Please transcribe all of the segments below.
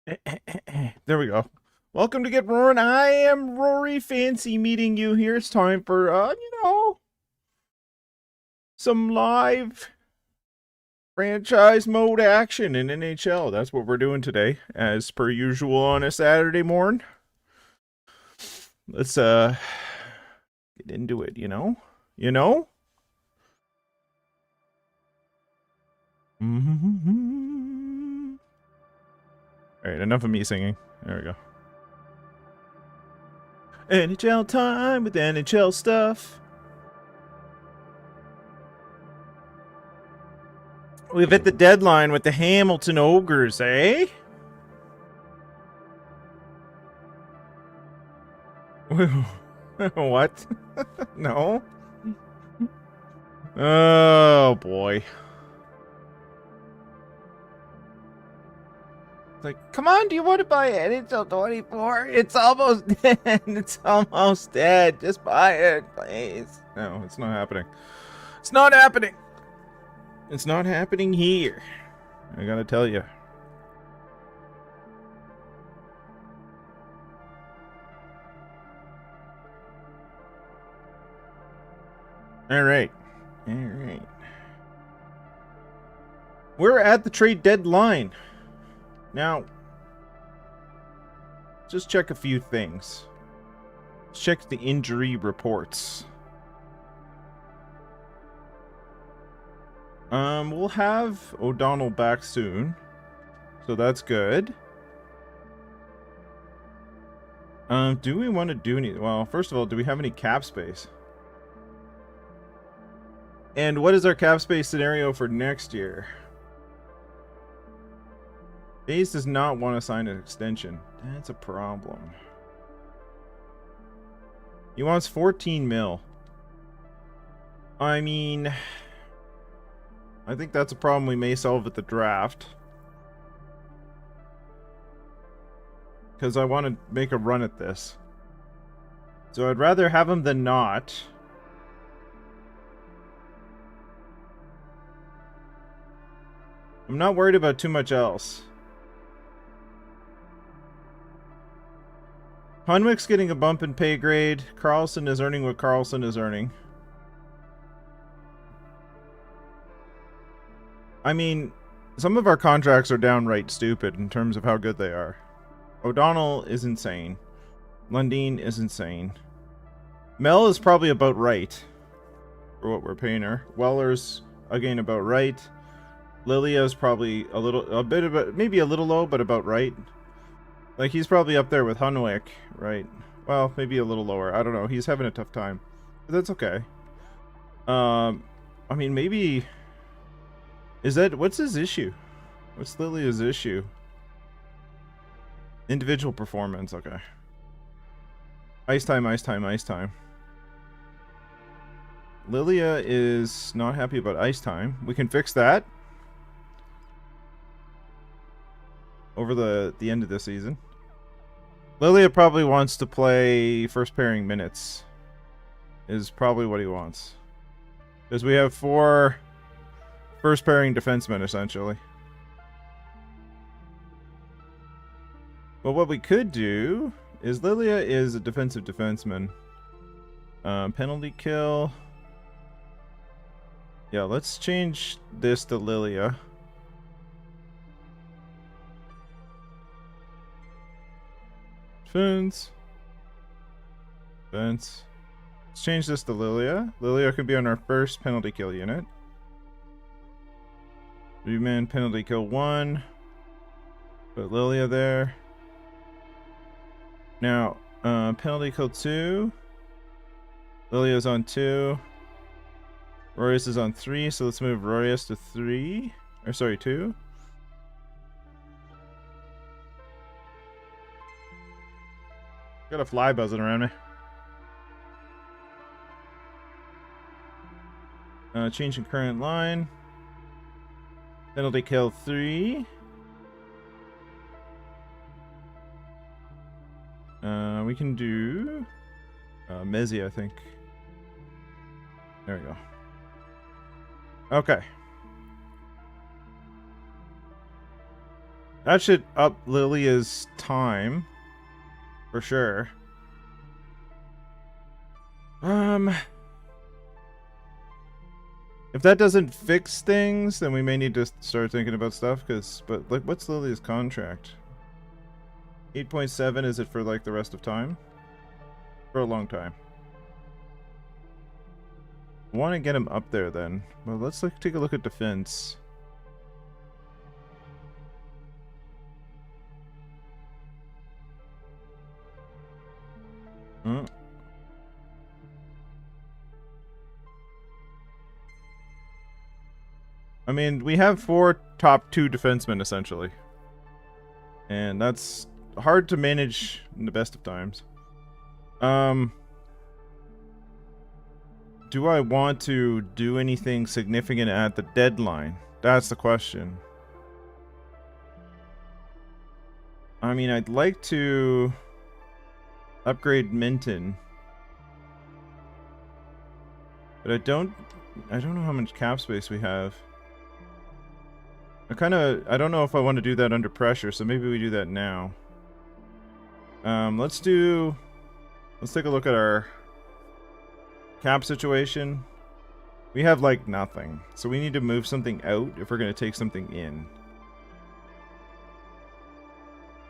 There we go. Welcome to Get Roaring. I am Rory. Fancy meeting you here. It's time for, some live franchise mode action in NHL. That's what we're doing today, as per usual on a Saturday morning. Let's, get into it, you know? You know? Alright, enough of me singing. There we go. NHL time with NHL stuff. We've hit the deadline with the Hamilton Ogres, eh? What? No? Oh, boy. It's like, come on, do you want to buy NHL 24? It's almost dead. It's almost dead. Just buy it, please. No, it's not happening. It's not happening. It's not happening here. I gotta tell you. Alright. Alright. We're at the trade deadline. Now, just check a few things. Check the injury reports. We'll have O'Donnell back soon, so that's good. Do we want to do any? Well, first of all, do we have any cap space? And what is our cap space scenario for next year? Days does not want to sign an extension. That's a problem. He wants 14 mil. I mean, I think that's a problem we may solve at the draft. Because I want to make a run at this. So I'd rather have him than not. I'm not worried about too much else. Hunwick's getting a bump in pay grade. Carlson is earning what Carlson is earning. I mean, some of our contracts are downright stupid in terms of how good they are. O'Donnell is insane. Lundin is insane. Mel is probably about right for what we're paying her. Weller's again about right. Lilia's probably maybe a little low, but about right. Like, he's probably up there with Hunwick, right? Well, maybe a little lower. I don't know. He's having a tough time. But that's okay. I mean, maybe... What's his issue? What's Lilia's issue? Individual performance, okay. Ice time, ice time, ice time. Lilia is not happy about ice time. We can fix that. Over the end of the season. Lilia probably wants to play first pairing minutes. Is probably what he wants. Because we have 4 first pairing defensemen, essentially. But what we could do is Lilia is a defensive defenseman. Penalty kill. Yeah, let's change this to Lilia. Defense. Let's change this to Lilia. Lilia can be on our first penalty kill unit. 3-man penalty kill 1. Put Lilia there. Now, penalty kill 2. Lilia's on 2. Rorius is on 3, so let's move Rorius to 3. Or sorry, 2. Got a fly buzzing around me. Changing current line. Penalty kill 3. We can do Mezzi, I think. There we go. Okay. That should up Lilia's time. For sure. If that doesn't fix things, then we may need to start thinking about stuff, but like, what's Lilia's contract? 8.7, is it for like the rest of time? For a long time. I want to get him up there then. Well, let's take a look at defense. I mean, we have 4 top 2 defensemen, essentially. And that's hard to manage in the best of times. Do I want to do anything significant at the deadline? That's the question. I mean, I'd like to upgrade Minton. But I don't know how much cap space we have. I don't know if I want to do that under pressure, so maybe we do that now. Let's take a look at our cap situation. We have like nothing, so we need to move something out if we're going to take something in.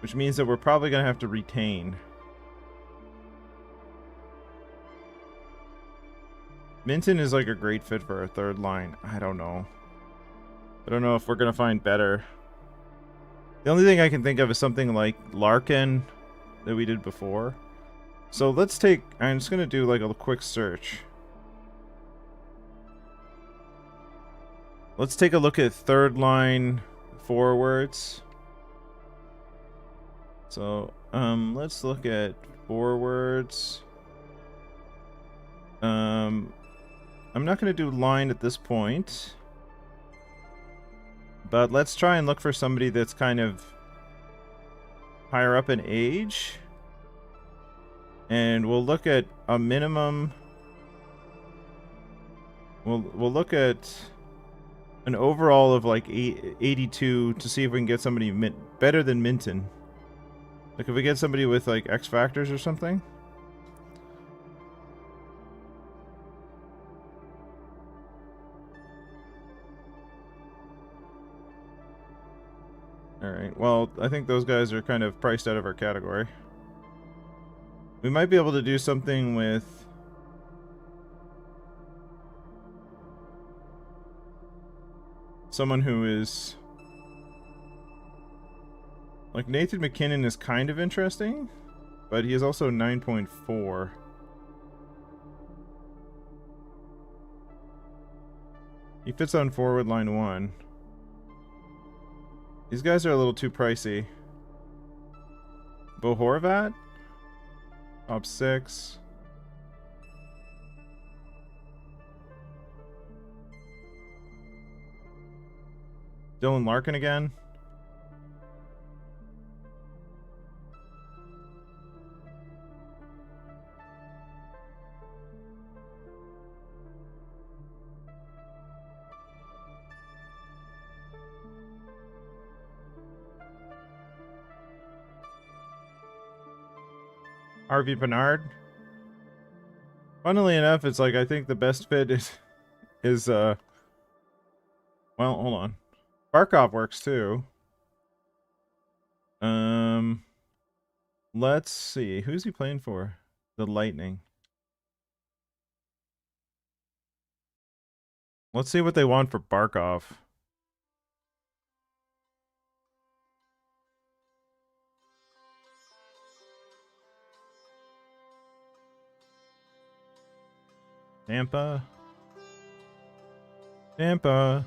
Which means that we're probably going to have to retain. Minton is like a great fit for our third line. I don't know. I don't know if we're going to find better. The only thing I can think of is something like Larkin that we did before. So I'm just going to do like a quick search. Let's take a look at third line forwards. So, let's look at forwards. I'm not going to do line at this point. But let's try and look for somebody that's kind of higher up in age. And we'll look at a minimum. We'll look at an overall of like 82 to see if we can get somebody better than Minton. Like if we get somebody with like X factors or something. Alright, well, I think those guys are kind of priced out of our category. We might be able to do something with someone who is like Nathan McKinnon is kind of interesting, but he is also 9.4. He fits on forward line 1. These guys are a little too pricey. Bo Horvat? Top 6. Dylan Larkin again. RV Bernard. Funnily enough, it's like I think the best fit is well, hold on. Barkov works too. Let's see. Who's he playing for? The Lightning. Let's see what they want for Barkov. Tampa. Tampa.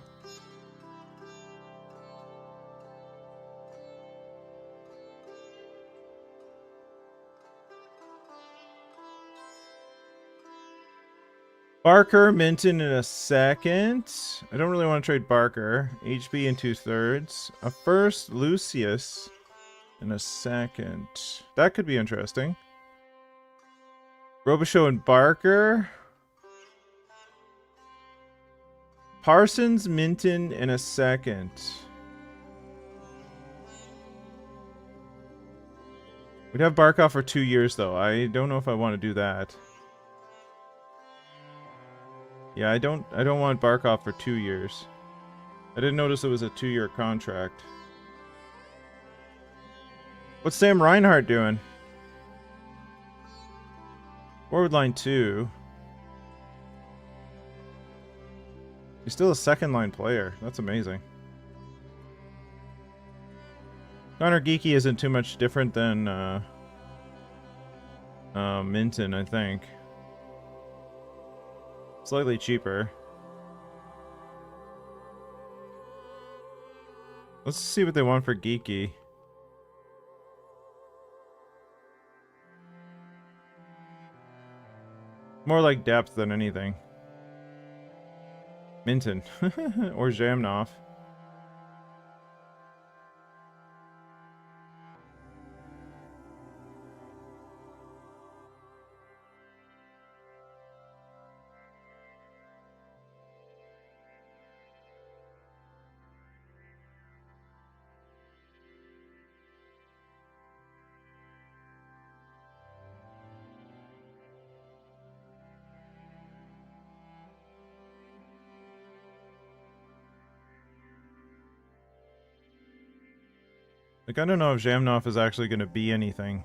Barker, Minton in a second. I don't really want to trade Barker. HB in 2/3. A first, Lucius in a second. That could be interesting. Robichaud and Barker. Parsons, Minton in a second. We'd have Barkov for 2 years, though. I don't know if I want to do that. Yeah, I don't want Barkov for 2 years. I didn't notice it was a 2-year contract. What's Sam Reinhart doing? Forward line 2. He's still a second-line player. That's amazing. Connor Geeky isn't too much different than Minton, I think. Slightly cheaper. Let's see what they want for Geeky. More like depth than anything. Minton. Or Zhamnov. Like, I don't know if Zhamnov is actually going to be anything.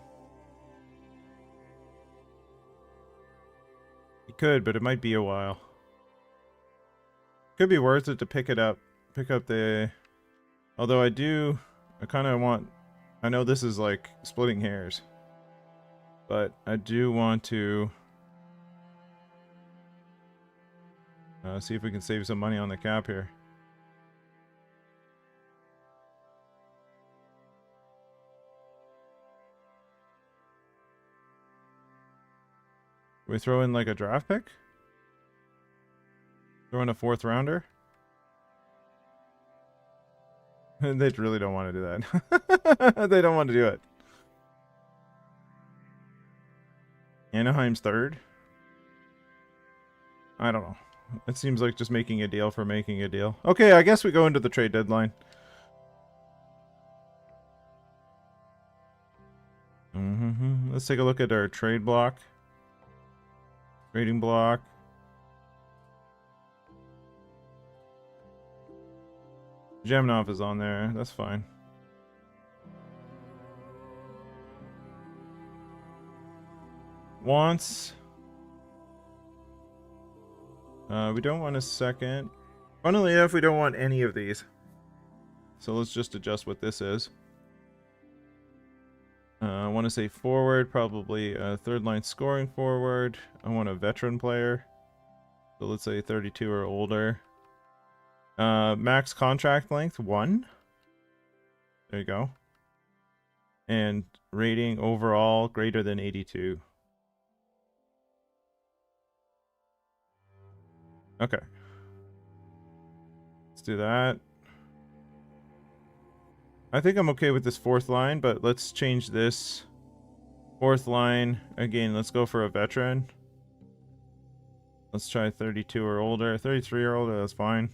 He could, but it might be a while. Could be worth it to pick it up. Pick up the... Although I kind of want... I know this is like splitting hairs. But I do want to... see if we can save some money on the cap here. We throw in like a draft pick? Throw in a 4th rounder? They really don't want to do that. They don't want to do it. Anaheim's 3rd? I don't know. It seems like just making a deal for making a deal. Okay, I guess we go into the trade deadline. Let's take a look at our trade block. Trading block. Zhamnov is on there. That's fine. Wants. We don't want a second. Funnily enough, we don't want any of these. So let's just adjust what this is. I want to say forward, probably a 3rd-line scoring forward. I want a veteran player. So let's say 32 or older. Max contract length, 1. There you go. And rating overall greater than 82. Okay. Let's do that. I think I'm okay with this 4th line, but let's change this. 4th line. Again, let's go for a veteran. Let's try 32 or older. 33 or older, that's fine.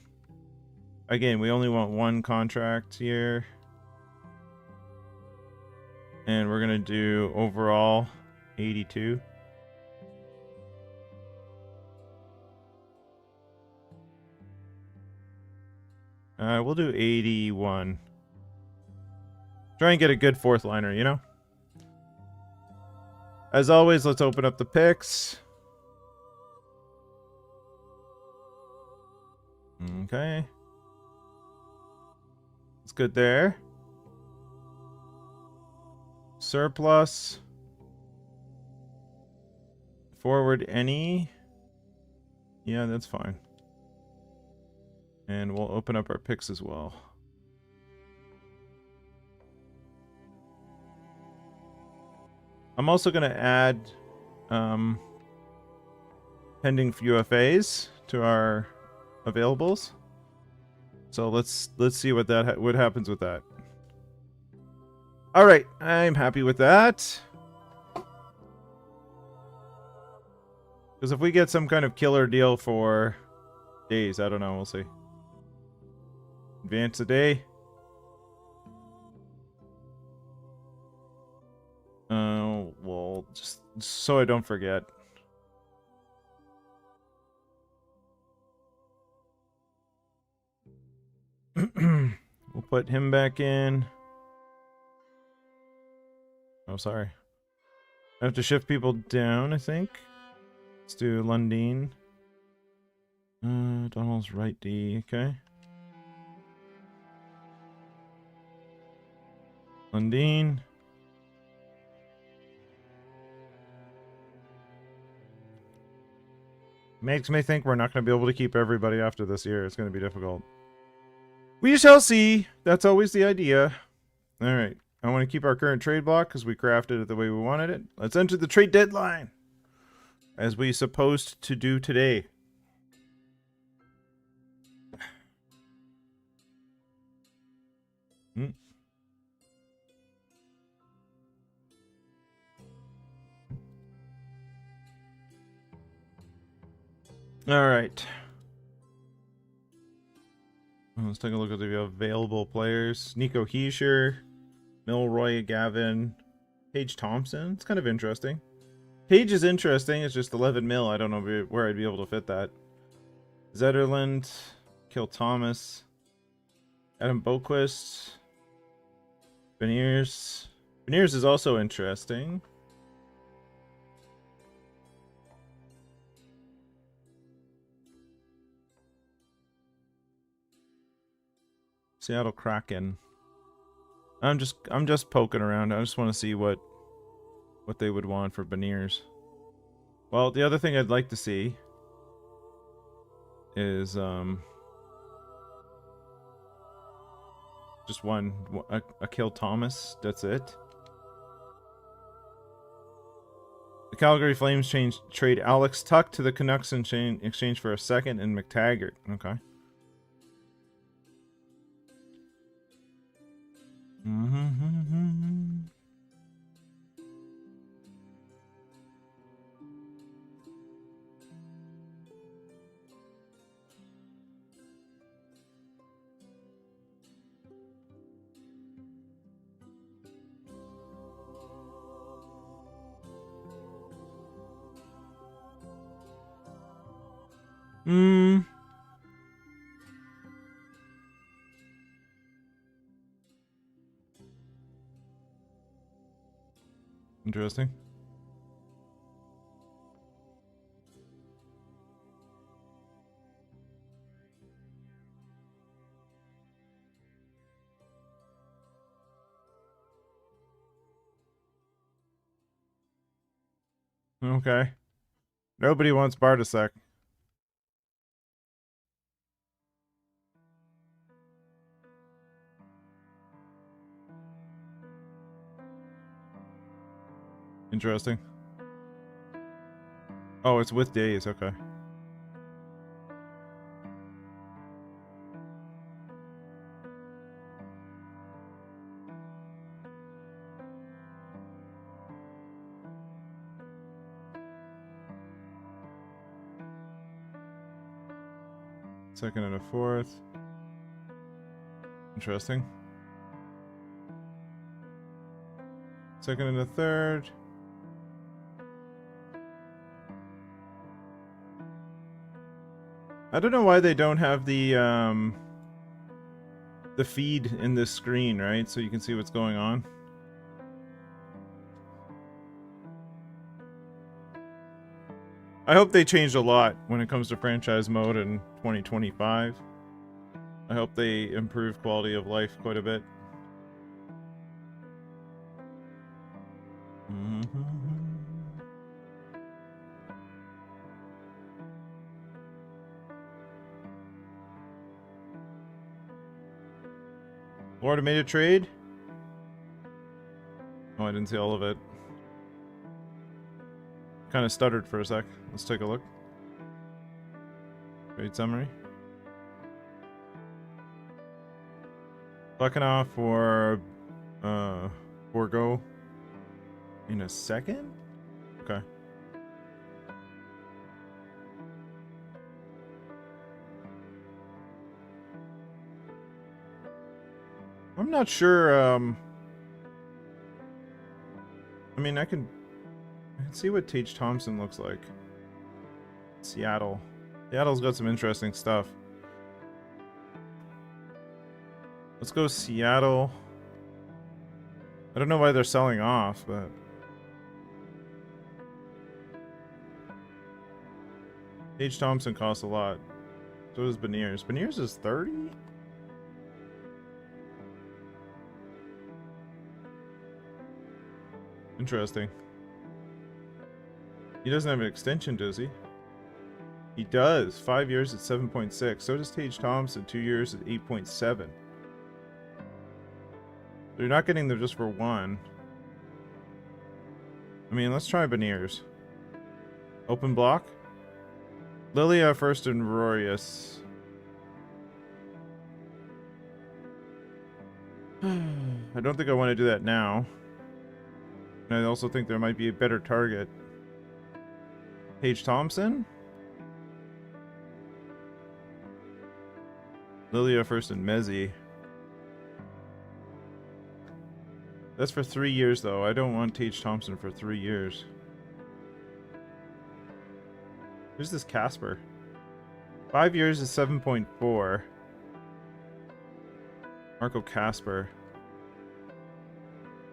Again, we only want 1 contract here. And we're going to do overall 82. We'll do 81. Try and get a good 4th liner, you know? As always, let's open up the picks. Okay. It's good there. Surplus. Forward any. Yeah, that's fine. And we'll open up our picks as well. I'm also going to add pending UFAs to our availables. So let's see what happens with that. All right, I'm happy with that. Because if we get some kind of killer deal for Days, I don't know, we'll see. Advance a day. Just so I don't forget. We'll put him back in. Oh, sorry. I have to shift people down, I think. Let's do Lundeen. Donald's right D, okay. Lundeen. Makes me think we're not going to be able to keep everybody after this year. It's going to be difficult. We shall see. That's always the idea. Alright. I want to keep our current trade block because we crafted it the way we wanted it. Let's enter the trade deadline. As we supposed to do today. Alright. Let's take a look at the available players. Nico Heischer, Milroy Gavin, Paige Thompson. It's kind of interesting. Paige is interesting. It's just 11 mil. I don't know where I'd be able to fit that. Zetterland, Kill Thomas, Adam Boquist, Beniers. Beniers is also interesting. Seattle Kraken. I'm just poking around. I just want to see what they would want for Beniers. Well, the other thing I'd like to see is just one a Kill Thomas. That's it. The Calgary Flames trade Alex Tuck to the Canucks in exchange for a second and McTaggart. Okay. Interesting. Okay. Nobody wants Bartasek. Interesting. Oh, it's with Days, okay. Second and a fourth. Interesting. Second and a third. I don't know why they don't have the feed in this screen, right? So you can see what's going on. I hope they changed a lot when it comes to franchise mode in 2025. I hope they improve quality of life quite a bit. Florida made a trade? Oh, I didn't see all of it. Kind of stuttered for a sec. Let's take a look. Trade summary. Bucking for Borgo in a second? Okay. I'm not sure, I mean, I can Let's see what Tage Thompson looks like. Seattle. Seattle's got some interesting stuff. Let's go Seattle. I don't know why they're selling off, but... Tage Thompson costs a lot. So does Beniers. Beniers is 30? Interesting. He doesn't have an extension, does he? He does. 5 years at 7.6. So does Tage Thompson. 2 years at 8.7. So you're not getting them just for one. I mean, let's try Beniers. Open block. Lilia first and Rorius. I don't think I want to do that now. And I also think there might be a better target. Tage Thompson? Lilia first and Mezzi. That's for 3 years, though. I don't want Tage Thompson for 3 years. Who's this Casper? 5 years is 7.4. Marco Casper.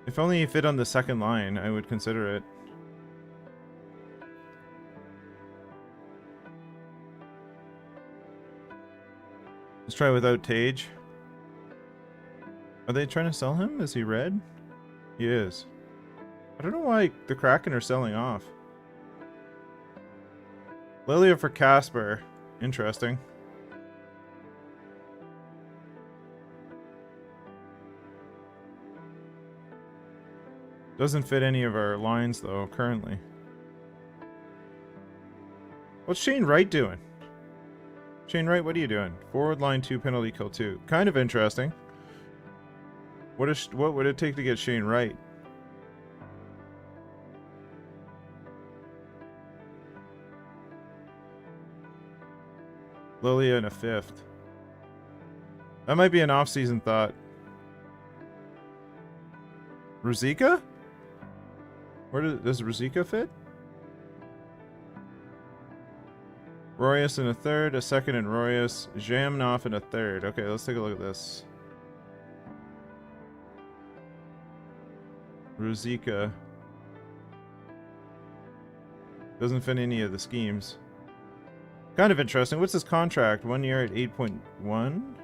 If only he fit on the second line, I would consider it. Let's try without Tage. Are they trying to sell him? Is he red? He is. I don't know why the Kraken are selling off. Lilia for Casper. Interesting. Doesn't fit any of our lines, though, currently. What's Shane Wright doing? Shane Wright, what are you doing? Forward line 2, penalty kill 2. Kind of interesting. What would it take to get Shane Wright? Lilia in a 5th. That might be an off-season thought. Ruzicka? Where does Ruzicka fit? Rorius in a 3rd, a 2nd in Rorius, Zhamnov in a 3rd. Okay, let's take a look at this. Ruzicka. Doesn't fit any of the schemes. Kind of interesting. What's his contract? 1 year at 8.1?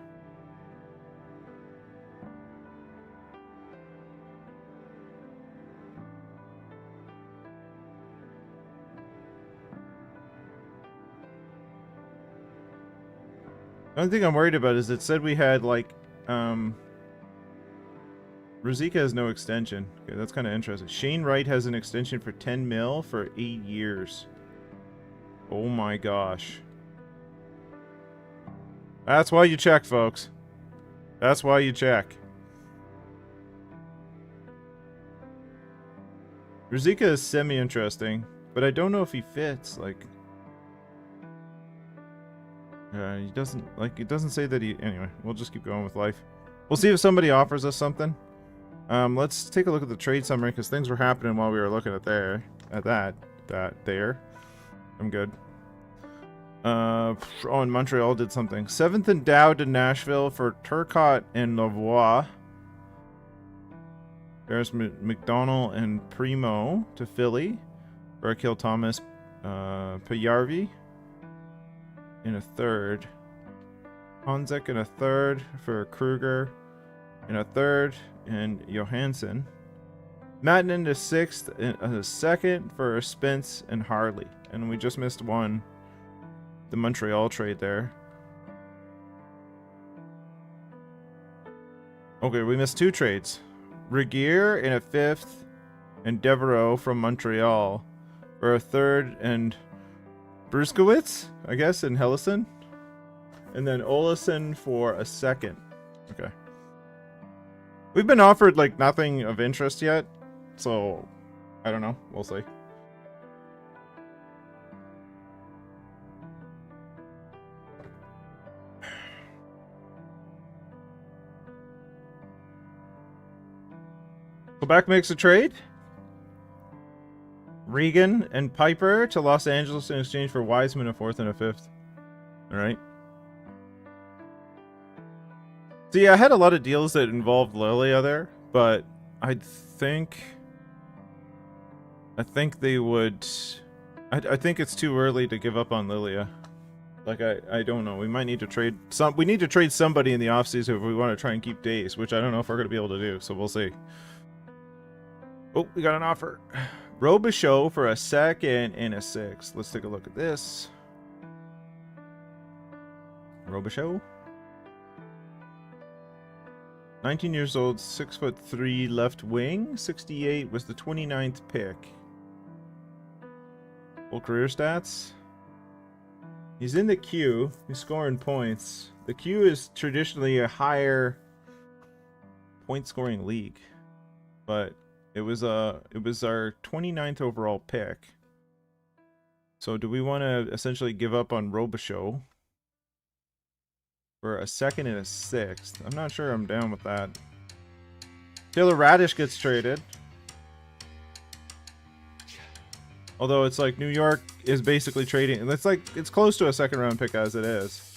The only thing I'm worried about is it said we had, like, Ruzicka has no extension. Okay, that's kind of interesting. Shane Wright has an extension for 10 mil for 8 years. Oh my gosh. That's why you check, folks. That's why you check. Ruzicka is semi-interesting, but I don't know if he fits, like... he doesn't, like, it doesn't say that he... Anyway, we'll just keep going with life. We'll see if somebody offers us something. Let's take a look at the trade summary, because things were happening while we were looking at there. There. I'm good. Oh, and Montreal did something. 7th and Dow to Nashville for Turcotte and Lavoie. There's McDonald and Primo to Philly for Akil Thomas. Payarvi in a 3rd. Honzek in a 3rd for Kruger. In a 3rd. And Johansson. Madden into 6th and a 2nd for Spence and Harley. And we just missed one. The Montreal trade there. Okay, we missed 2 trades. Regier in a 5th. And Devereaux from Montreal for a 3rd. And Bruskowitz, I guess, in Hellison. And then Olesen for a 2nd. Okay. We've been offered, like, nothing of interest yet. So, I don't know. We'll see. Quebec makes a trade. Regan and Piper to Los Angeles in exchange for Wiseman, a 4th and a 5th. All right. See, I had a lot of deals that involved Lilia there, but I think they would. I think it's too early to give up on Lilia. Like I don't know. We might need to trade some. We need to trade somebody in the offseason if we want to try and keep Days, which I don't know if we're going to be able to do. So we'll see. Oh, we got an offer. Robichaux for a 2nd and a 6th. Let's take a look at this. Robichaux. 19 years old, 6'3" left wing. 68 was the 29th pick. Full career stats. He's in the queue. He's scoring points. The queue is traditionally a higher point scoring league, but it was our 29th overall pick. So do we want to essentially give up on Robichaux for a 2nd and a 6th? I'm not sure I'm down with that. Taylor Radish gets traded. Although it's like New York is basically trading, and it's close to a 2nd round pick as it is.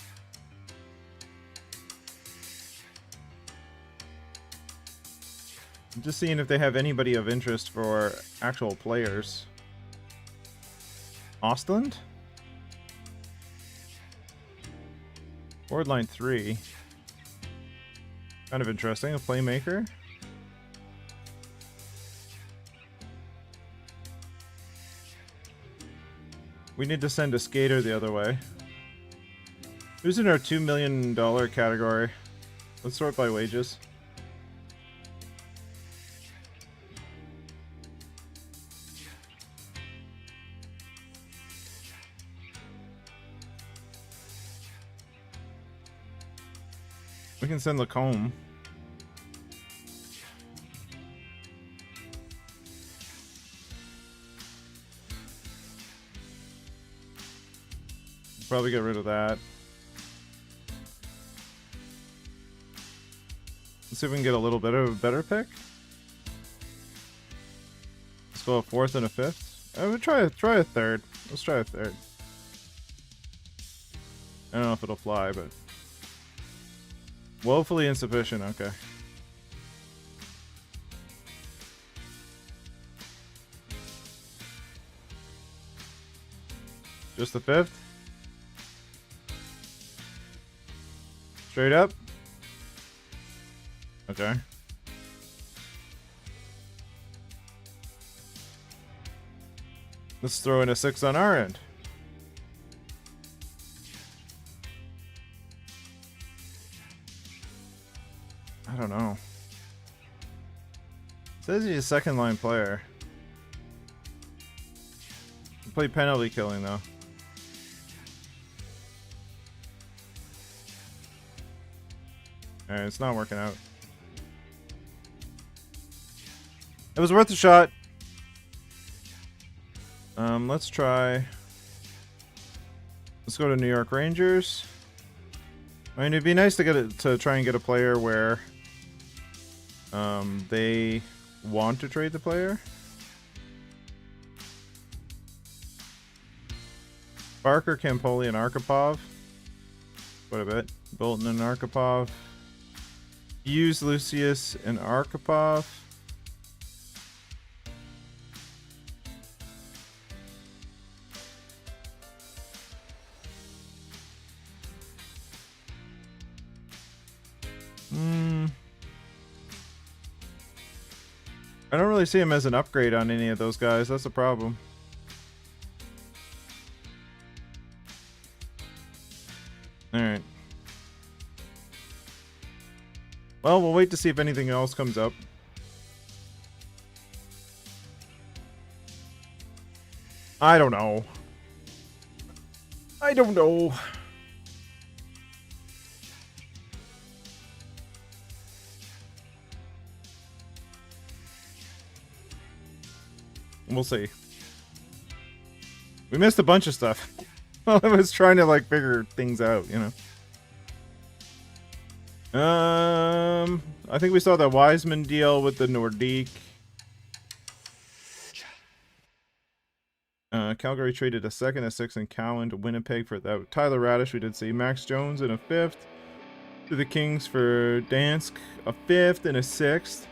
I'm just seeing if they have anybody of interest for actual players. Ostland? Forward line 3. Kind of interesting. A playmaker. We need to send a skater the other way. Who's in our $2 million category? Let's sort by wages. We can send Lacombe. Probably get rid of that. Let's see if we can get a little bit of a better pick. Let's go a 4th and a 5th. I would try a 3rd. Let's try a 3rd. I don't know if it'll fly, but woefully insufficient. Okay. Just the 5th? Straight up? Okay. Let's throw in a 6 on our end. I don't know. It says he's a 2nd line player. He played penalty killing though. Alright, it's not working out. It was worth a shot. Let's try. Let's go to New York Rangers. I mean, it'd be nice to try and get a player where they want to trade the player. Barker, Campoli, and Arkhipov. Quite a bit. Bolton and Arkhipov. Hughes, Lucius, and Arkhipov. I don't really see him as an upgrade on any of those guys. That's the problem. Alright. Well, we'll wait to see if anything else comes up. I don't know. I don't know. We'll see. We missed a bunch of stuff. Well, I was trying to like figure things out, you know. I think we saw that Wiseman deal with the Nordique. Calgary traded a second, a sixth, and Cowan to Winnipeg for that. Tyler Radish, we did see. Max Jones in a fifth. To the Kings for Dansk, a fifth and a sixth.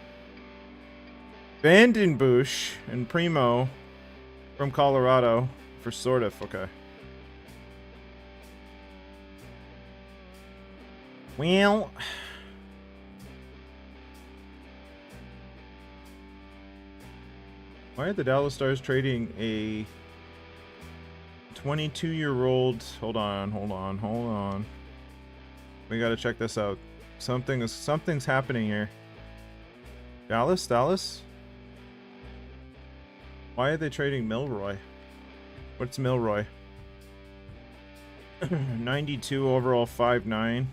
Vandenbush and Primo from Colorado for Sortif. Okay. Well, why are the Dallas Stars trading a 22-year-old? Hold on. We gotta check this out. Something's happening here. Dallas? Why are they trading Milroy? What's Milroy? 92 overall, 5'9".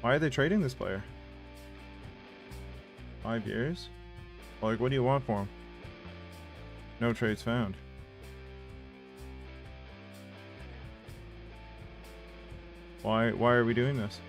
Why are they trading this player? 5 years? Like, what do you want for him? No trades found. Why are we doing this?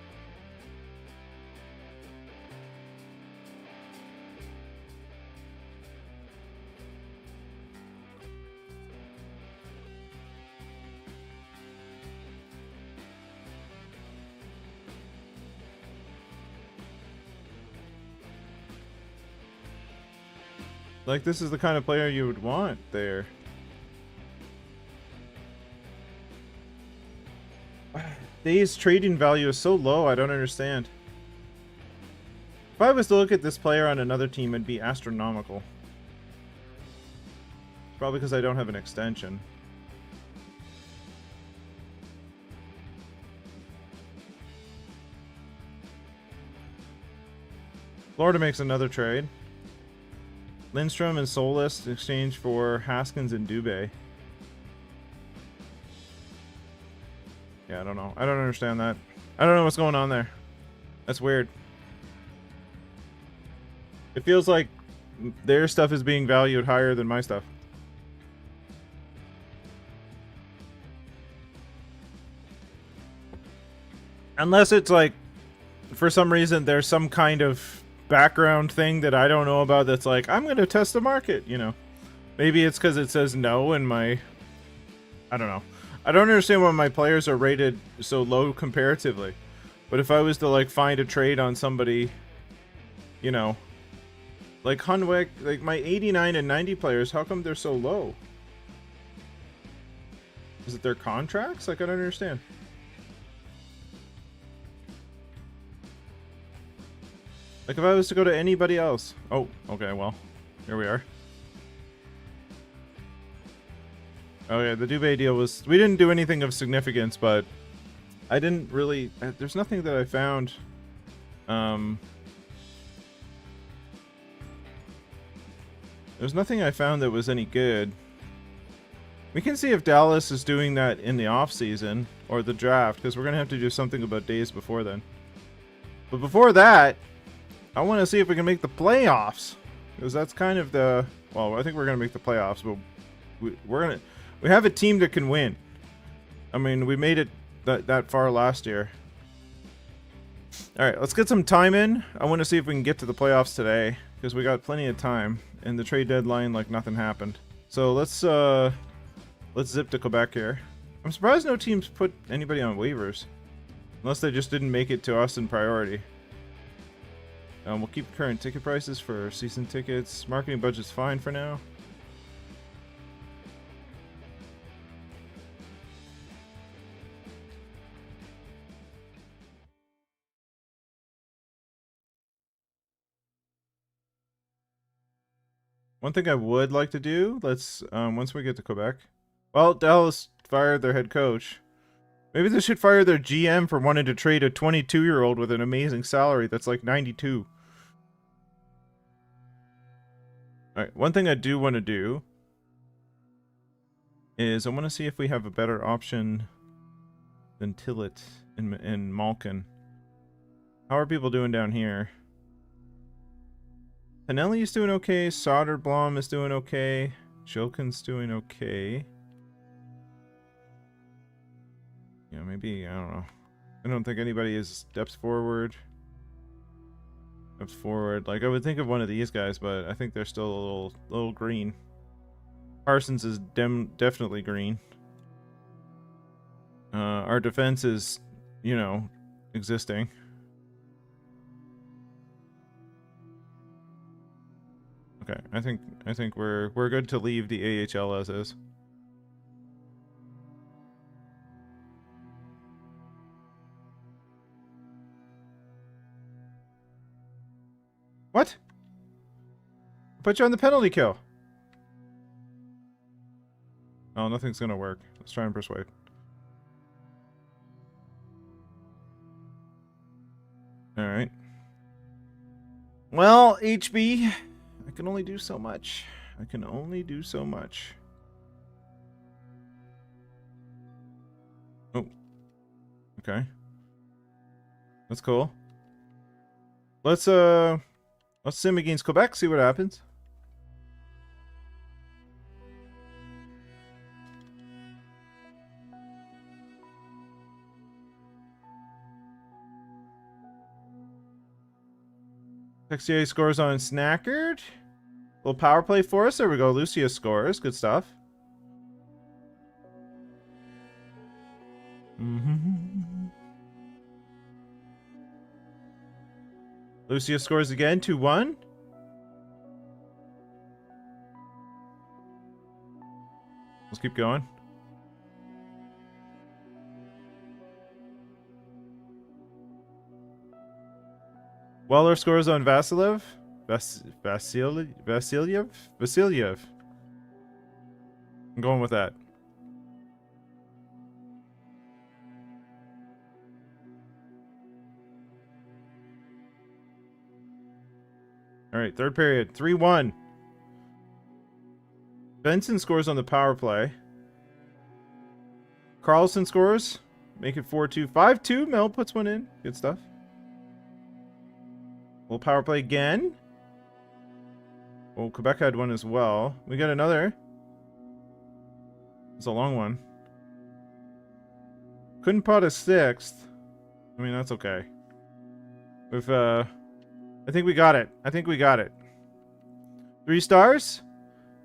Like, this is the kind of player you would want there. Days trading value is so low, I don't understand. If I was to look at this player on another team, it'd be astronomical. Probably because I don't have an extension. Florida makes another trade. Lindstrom and Solis in exchange for Haskins and Dubé. Yeah, I don't know. I don't understand that. I don't know what's going on there. That's weird. It feels like their stuff is being valued higher than my stuff. Unless it's like, for some reason, there's some kind of background thing that I don't know about that's like, I'm going to test the market, you know. Maybe it's because it says no in my... I don't know. I don't understand why my players are rated so low comparatively. But if I was to, like, find a trade on somebody, you know, like Hunwick, like my 89 and 90 players, how come they're so low? Is it their contracts? Like, I don't understand. Like, if I was to go to anybody else... Oh, okay, well, here we are. Oh, yeah, the Dubé deal was... We didn't do anything of significance, but I didn't really... There's nothing that I found... There's nothing I found that was any good. We can see if Dallas is doing that in the off-season, or the draft, because we're going to have to do something about Days before then. But before that... I want to see if we can make the playoffs, because that's kind of the... Well, I think we're going to make the playoffs, but we have a team that can win. I mean, we made it that far last year. All right, let's get some time in. I want to see if we can get to the playoffs today, because we got plenty of time, and the trade deadline, like, nothing happened. So let's zip to Quebec here. I'm surprised no teams put anybody on waivers, unless they just didn't make it to us in priority. We'll keep current ticket prices for season tickets. Marketing budget's fine for now. One thing I would like to do, let's, once we get to Quebec. Well, Dallas fired their head coach. Maybe they should fire their GM for wanting to trade a 22-year-old with an amazing salary that's like 92. Alright, one thing I do want to do is I want to see if we have a better option than Tillett and Malkin. How are people doing down here? Pinelli's doing okay. Soderblom is doing okay. Jilkin's doing okay. Yeah, maybe, I don't know. I don't think anybody is steps forward. Up forward. Like, I would think of one of these guys, but I think they're still a little green. Parsons is definitely green. Our defense is, you know, existing. Okay, I think we're good to leave the AHL as is. What? Put you on the penalty kill. Oh, nothing's gonna work. Let's try and persuade. Alright. Well, HB, I can only do so much. I can only do so much. Oh. Okay. That's cool. Let's sim against Quebec, see what happens. Texier scores on Snackard. Little power play for us. There we go. Lucia scores. Good stuff. Lucia scores again. 2-1. Let's keep going. Weller scores on Vasiliev. Vasiliev. I'm going with that. All right, third period. 3-1. Benson scores on the power play. Carlson scores. Make it 4-2. 5-2. Mel puts one in. Good stuff. We'll power play again. Oh, Quebec had one as well. We got another. It's a long one. Couldn't pot a sixth. I mean, that's okay. We've, I think we got it. I think we got it. 3 stars.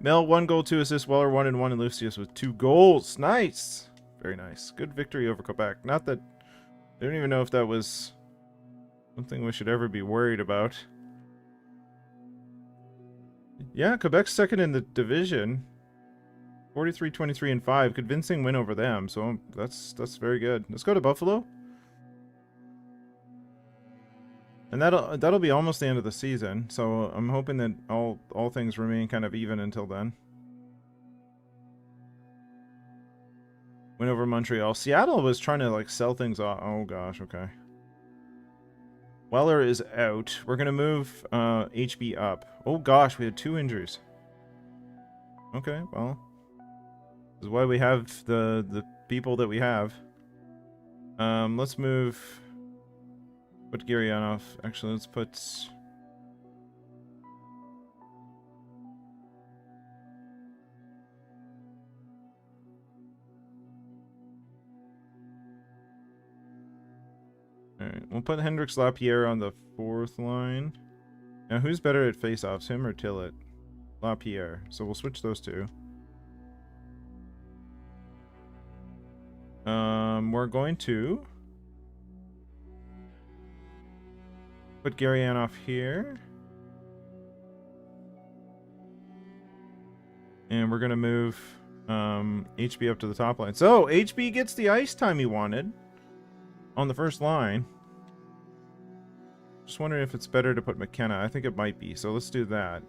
Mel, 1 goal, 2 assists. Weller, 1 and 1. And Lucius with 2 goals. Nice. Very nice. Good victory over Quebec. Not that... I don't even know if that was... something we should ever be worried about. Yeah, Quebec's second in the division. 43, 23, and 5. Convincing win over them, so that's very good. Let's go to Buffalo. And that'll be almost the end of the season, so I'm hoping that all things remain kind of even until then. Win over Montreal. Seattle was trying to like sell things off. Oh gosh, okay. Weller is out. We're gonna move HB up. Oh gosh, we had 2 injuries. Okay, well, this is why we have the people that we have. Let's move. Put Gurianov. Actually, let's put. Alright, we'll put Hendricks Lapierre on the 4th line. Now, who's better at face-offs, him or Tillett? Lapierre. So we'll switch those two. We're going to put Gurianov here. And we're going to move HB up to the top line. So, HB gets the ice time he wanted on the first line. Just wondering if it's better to put McKenna. I think it might be, so let's do that.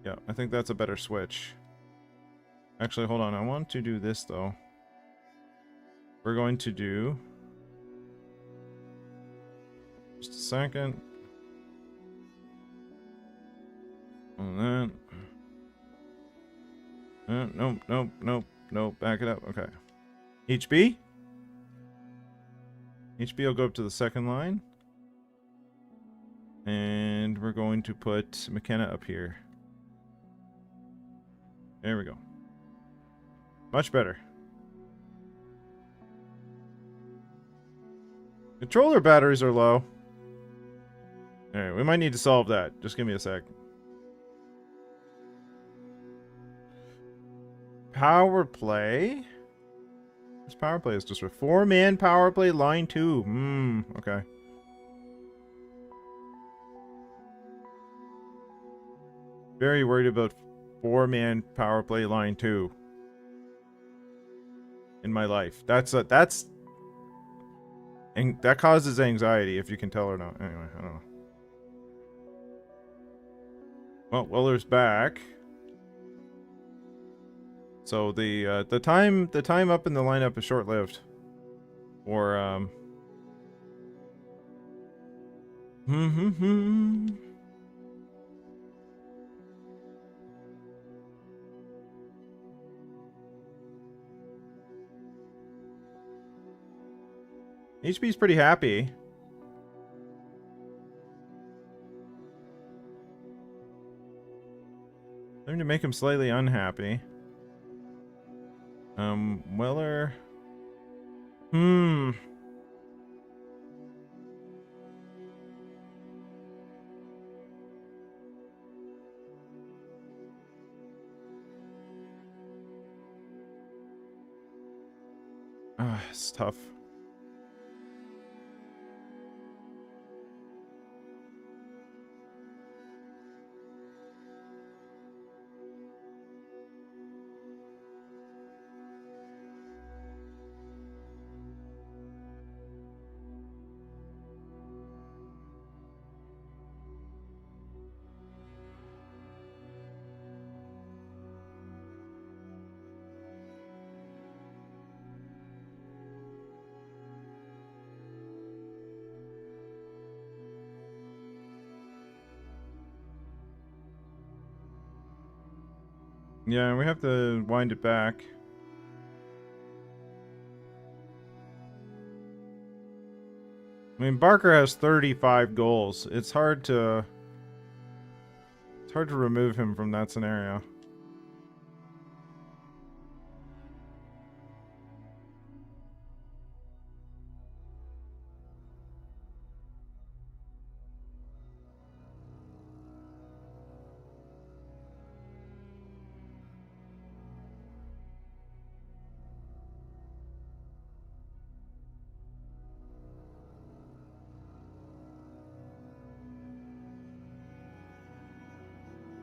Yeah, I think that's a better switch. Actually, hold on. I want to do this, though. We're going to do... just a second. On that. Nope. Back it up. Okay. HB? HB will go up to the 2nd line. And we're going to put McKenna up here. There we go. Much better. Controller batteries are low. Alright, we might need to solve that. Just give me a sec. Power play? This power play is just a 4-man power play, line 2. Okay. Very worried about 4-man power play, line 2. In my life. And that causes anxiety, if you can tell or not. Anyway, I don't know. Well, Weller's back. So the time up in the lineup is short-lived. Or HB's pretty happy. I'm going to make him slightly unhappy. Weller. It's tough. Yeah, we have to wind it back. I mean, Barker has 35 goals. It's hard to remove him from that scenario.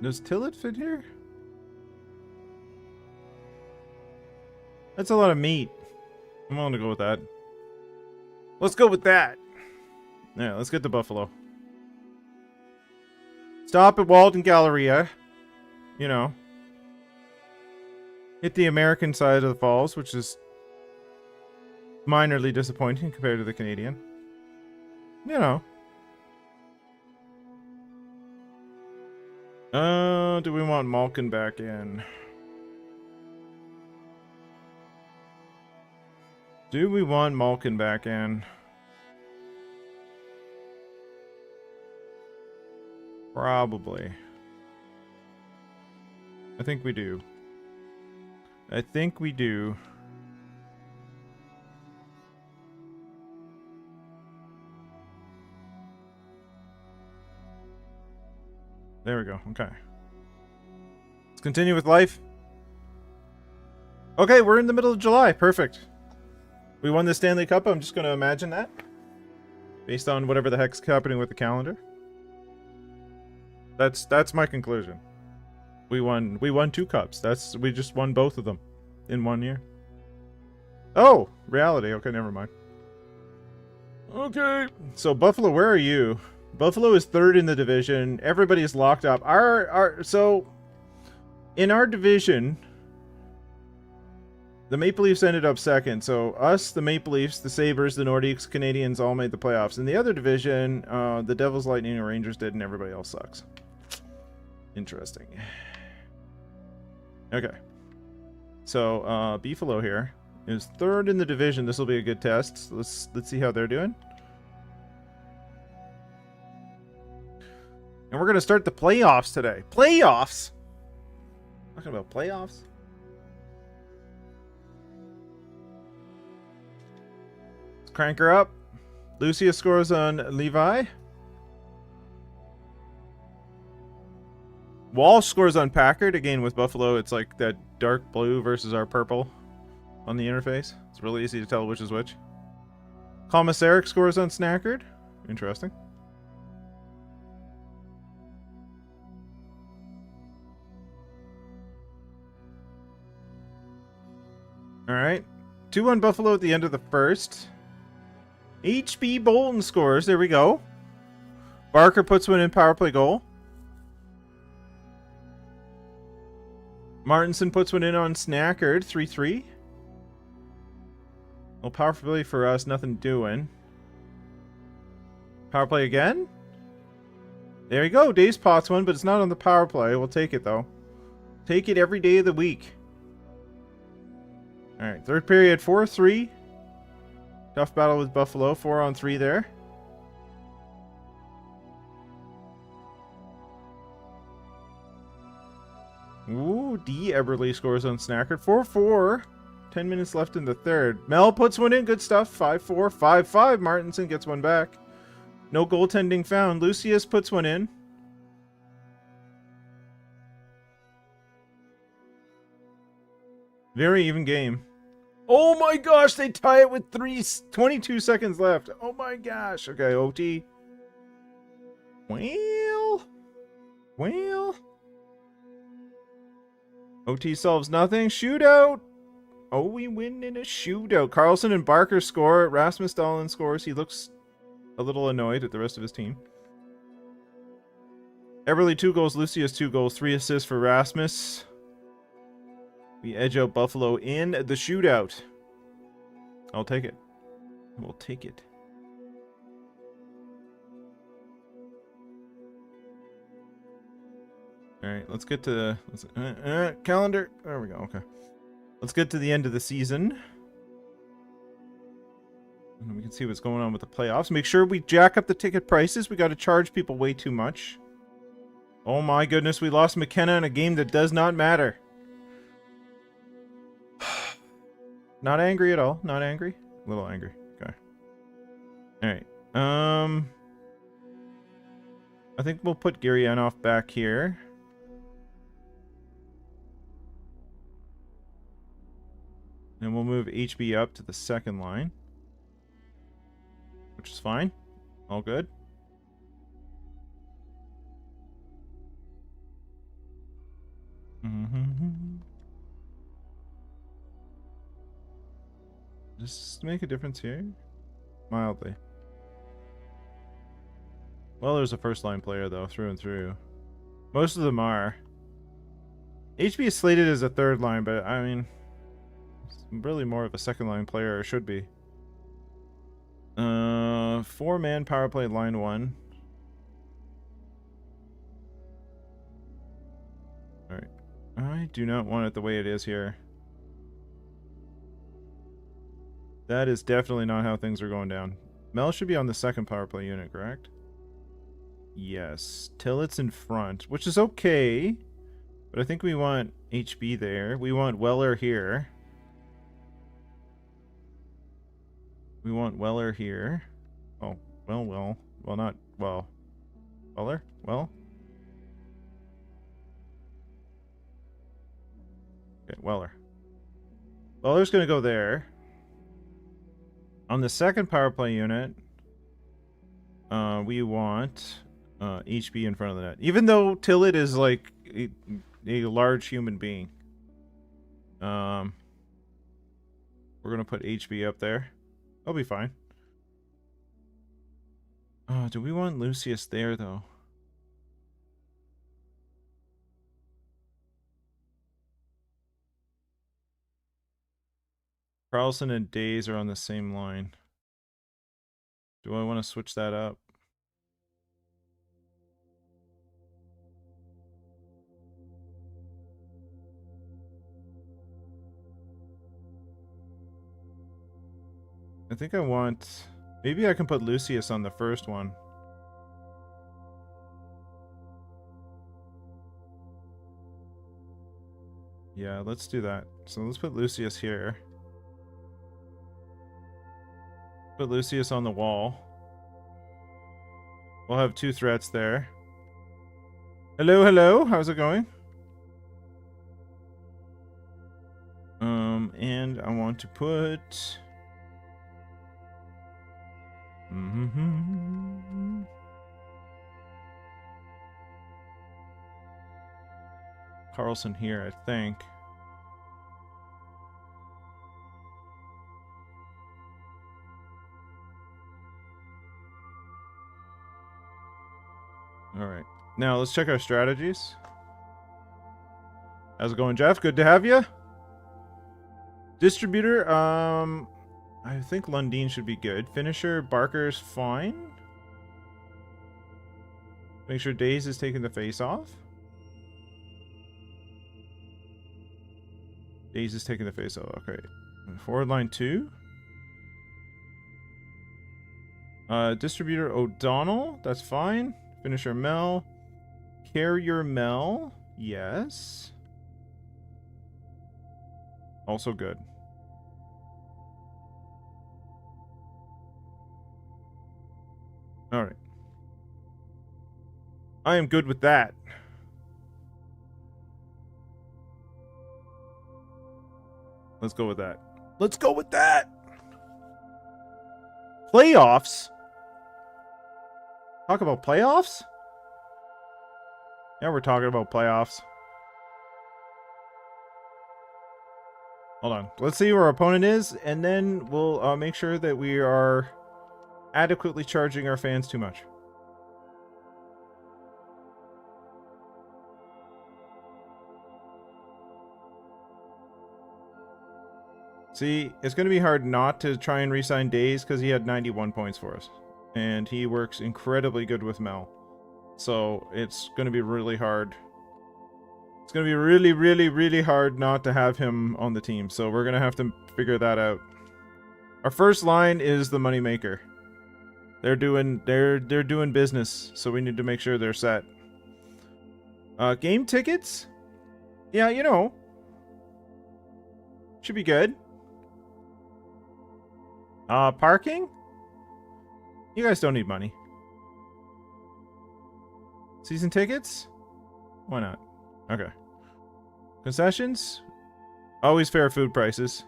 Does Tillett fit here? That's a lot of meat. I'm willing to go with that. Let's go with that. Yeah, let's get to Buffalo. Stop at Walton Galleria. You know. Hit the American side of the falls, which is minorly disappointing compared to the Canadian. You know. Do we want Malkin back in? Do we want Malkin back in? Probably. I think we do. I think we do. There we go. Okay. Let's continue with life. Okay, we're in the middle of July. Perfect. We won the Stanley Cup. I'm just going to imagine that. Based on whatever the heck's happening with the calendar. That's my conclusion. We won 2 cups. We just won both of them in 1 year. Oh, reality. Okay, never mind. Okay. So Buffalo, where are you? Buffalo is 3rd in the division. Everybody is locked up. So in our division, the Maple Leafs ended up 2nd. So us, the Maple Leafs, the Sabres, the Nordiques, Canadians all made the playoffs. In the other division, the Devils, Lightning, and Rangers did, and everybody else sucks. Interesting. Okay. So Buffalo here is 3rd in the division. This will be a good test. Let's see how they're doing. And we're going to start the playoffs today. Playoffs? Talking about playoffs? Let's crank her up. Lucia scores on Levi. Walsh scores on Packard. Again, with Buffalo, it's like that dark blue versus our purple on the interface. It's really easy to tell which is which. Commissaric scores on Snackard. Interesting. Alright. 2-1 Buffalo at the end of the first. H.B Bolton scores. There we go. Barker puts one in, power play goal. Martinson puts one in on Snackard. 3-3. Well, power play for us. Nothing doing. Power play again? There you go. Days pots one, but it's not on the power play. We'll take it, though. Take it every day of the week. Alright, third period, 4-3. Tough battle with Buffalo, 4-on-3 there. Ooh, D. Eberle scores on Snackard, 4-4. 10 minutes left in the third. Mel puts one in, good stuff, 5-4, 5-5. Martinson gets one back. No goaltending found. Lucius puts one in. Very even game. Oh my gosh, they tie it with 22 seconds left. Oh my gosh. Okay, OT. Well. OT solves nothing. Shootout. Oh, we win in a shootout. Carlson and Barker score. Rasmus Dahlin scores. He looks a little annoyed at the rest of his team. Eberle 2 goals. Lucius 2 goals. 3 assists for Rasmus. We edge out Buffalo in the shootout. I'll take it. We'll take it. Alright, let's get to... calendar. There we go, okay. Let's get to the end of the season. And we can see what's going on with the playoffs. Make sure we jack up the ticket prices. We got to charge people way too much. Oh my goodness, we lost McKenna in a game that does not matter. Not angry at all. Not angry. A little angry. Okay. Alright. I think we'll put Gurianov back here. And we'll move HB up to the second line. Which is fine. All good. Does this make a difference here? Mildly. Well, there's a first line player though, through and through. Most of them are. HB is slated as a third line, but I mean, it's really more of a second line player, or should be. 4-man power play line 1. Alright. I do not want it the way it is here. That is definitely not how things are going down. Mel should be on the second power play unit, correct? Yes. Tillett's in front, which is okay. But I think we want HB there. We want Weller here. We want Weller here. Oh, well, not well. Weller? Well? Okay, Weller. Weller's gonna go there. On the second power play unit, we want HB in front of the net. Even though Tillett is like a large human being. We're going to put HB up there. I'll be fine. Do we want Lucius there, though? Carlson and Days are on the same line. Do I want to switch that up? I think I want... Maybe I can put Lucius on the first one. Yeah, let's do that. So let's put Lucius here. Put Lucius on the wall. We'll have 2 threats there. Hello, hello. How's it going? And I want to put... Carlson here, I think. Alright. Now, let's check our strategies. How's it going, Jeff? Good to have you. Distributor, I think Lundin should be good. Finisher, Barker's fine. Make sure Days is taking the face off. Days is taking the face off. Okay. Forward line 2. Distributor O'Donnell, that's fine. Finisher Mel. Carrier Mel, yes. Also good. Alright. I am good with that. Let's go with that. Let's go with that! Playoffs? Talk about playoffs? Yeah, we're talking about playoffs. Hold on. Let's see where our opponent is, and then we'll make sure that we are adequately charging our fans too much. See, it's going to be hard not to try and re-sign Days because he had 91 points for us. And he works incredibly good with Mel. So it's going to be really hard. It's going to be really, really, really hard not to have him on the team. So we're going to have to figure that out. Our first line is the moneymaker. They're doing business, so we need to make sure they're set. Game tickets? Yeah, you know. Should be good. Parking? You guys don't need money. Season tickets? Why not? Okay. Concessions? Always fair food prices.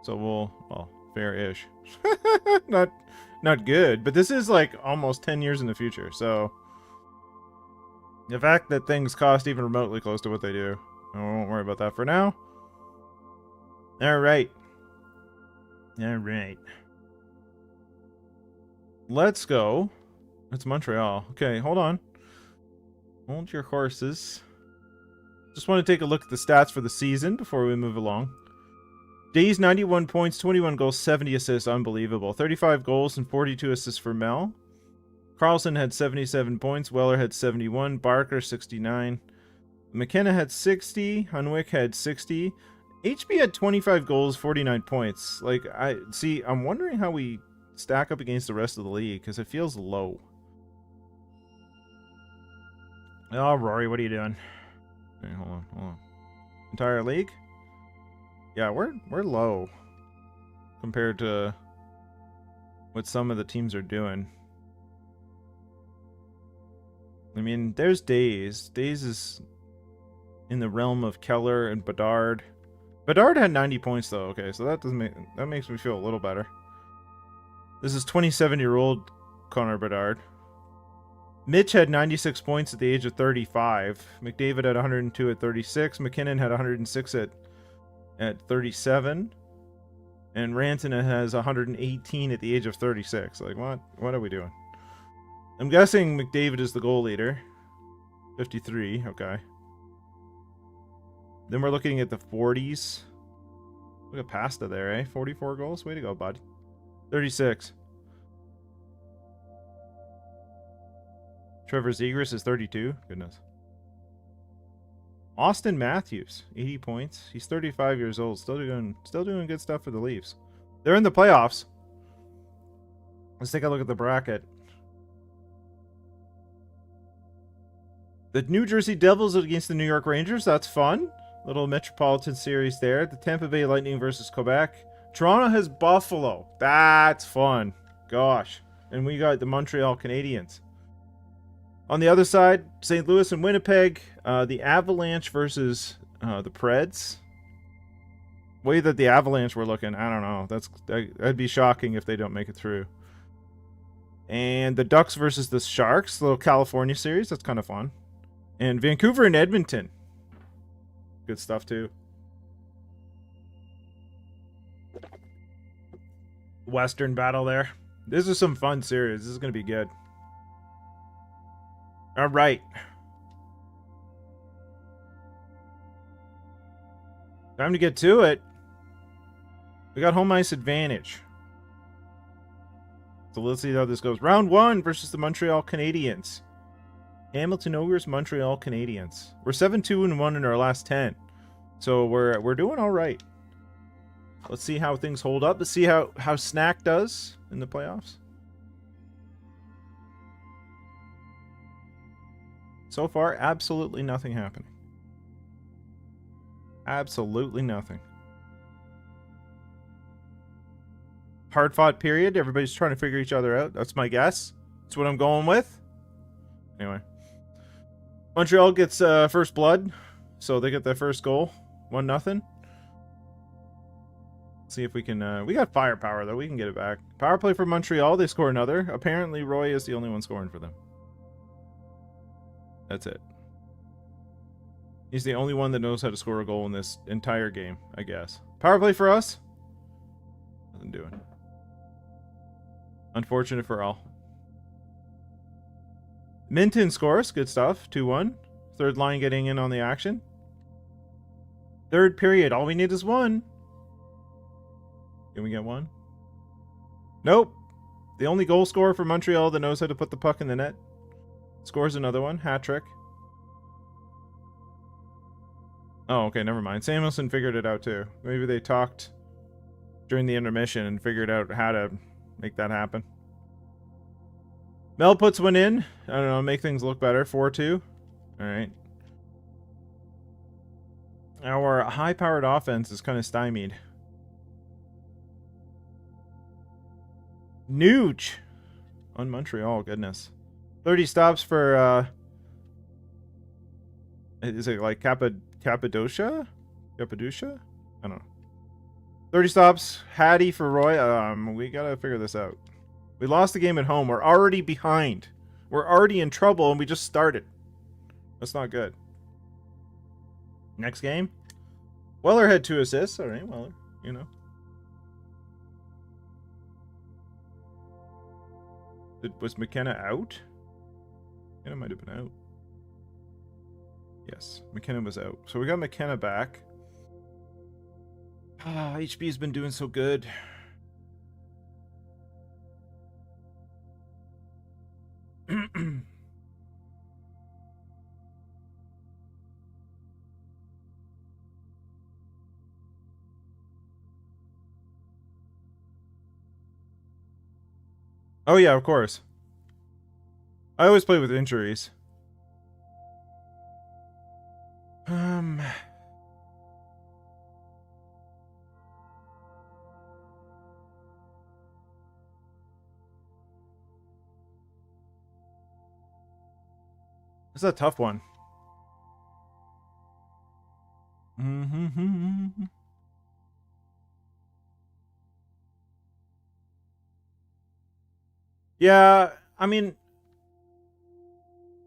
So well, fair-ish. Not good, but this is like almost 10 years in the future, so the fact that things cost even remotely close to what they do, I won't worry about that for now. Alright. Alright. Let's go. It's Montreal. Okay, hold on. Hold your horses. Just want to take a look at the stats for the season before we move along. Days, 91 points, 21 goals, 70 assists. Unbelievable. 35 goals and 42 assists for Mel. Carlson had 77 points. Weller had 71. Barker, 69. McKenna had 60. Hunwick had 60. HB had 25 goals, 49 points. Like, I'm wondering how we stack up against the rest of the league, because it feels low. Oh, Rory, what are you doing? Okay, hold on. Entire league? Yeah, we're low compared to what some of the teams are doing. I mean, there's Days. Days is in the realm of Keller and Bedard. Bedard had 90 points though. Okay, so that makes me feel a little better. This is 27-year-old Connor Bedard. Mitch had 96 points at the age of 35. McDavid had 102 at 36. McKinnon had 106 at 37. And Ranton has 118 at the age of 36. Like, what are we doing? I'm guessing McDavid is the goal leader. 53, okay. Then we're looking at the 40s. Look at Pasta there, eh? 44 goals? Way to go, bud. 36. Trevor Zegras is 32. Goodness. Austin Matthews, 80 points. He's 35 years old. Still doing good stuff for the Leafs. They're in the playoffs. Let's take a look at the bracket. The New Jersey Devils against the New York Rangers. That's fun. Little Metropolitan Series there. The Tampa Bay Lightning versus Quebec. Toronto has Buffalo. That's fun. Gosh. And we got the Montreal Canadiens. On the other side, St. Louis and Winnipeg, the Avalanche versus the Preds. Way that the Avalanche were looking, I don't know. That'd be shocking if they don't make it through. And the Ducks versus the Sharks, little California series. That's kind of fun. And Vancouver and Edmonton. Good stuff, too. Western battle there. This is some fun series. This is going to be good. All right. Time to get to it. We got home ice advantage. So let's see how this goes. Round 1 versus the Montreal Canadiens. Hamilton Ogres, Montreal Canadiens. We're 7-2-1 in our last 10. So we're doing all right. Let's see how things hold up. Let's see how Snack does in the playoffs. So far, absolutely nothing happening. Absolutely nothing. Hard-fought period. Everybody's trying to figure each other out. That's my guess. That's what I'm going with. Anyway. Montreal gets first blood. So they get their first goal. 1-0. See if we can... we got firepower, though. We can get it back. Power play for Montreal. They score another. Apparently, Roy is the only one scoring for them. That's it. He's the only one that knows how to score a goal in this entire game, I guess. Power play for us? Nothing doing. Unfortunate for all. Minton scores. Good stuff. 2-1. Third line getting in on the action. Third period. All we need is 1. Can we get 1? Nope. The only goal scorer for Montreal that knows how to put the puck in the net. Scores another one. Hat trick. Oh, okay. Never mind. Samuelson figured it out too. Maybe they talked during the intermission and figured out how to make that happen. Mel puts one in. I don't know. Make things look better. 4-2. All right. Our high-powered offense is kind of stymied. Nuge on Montreal. Goodness. 30 stops for, is it like Cappadocia? Cappadocia? I don't know. 30 stops. Hattie for Roy. We gotta figure this out. We lost the game at home. We're already behind. We're already in trouble, and we just started. That's not good. Next game. Weller had 2 assists. All right, Weller. You know. Was McKenna out? McKenna might have been out. Yes, McKenna was out. So we got McKenna back. HB's been doing so good. Oh yeah, of course. I always play with injuries. It's a tough one. Yeah, I mean,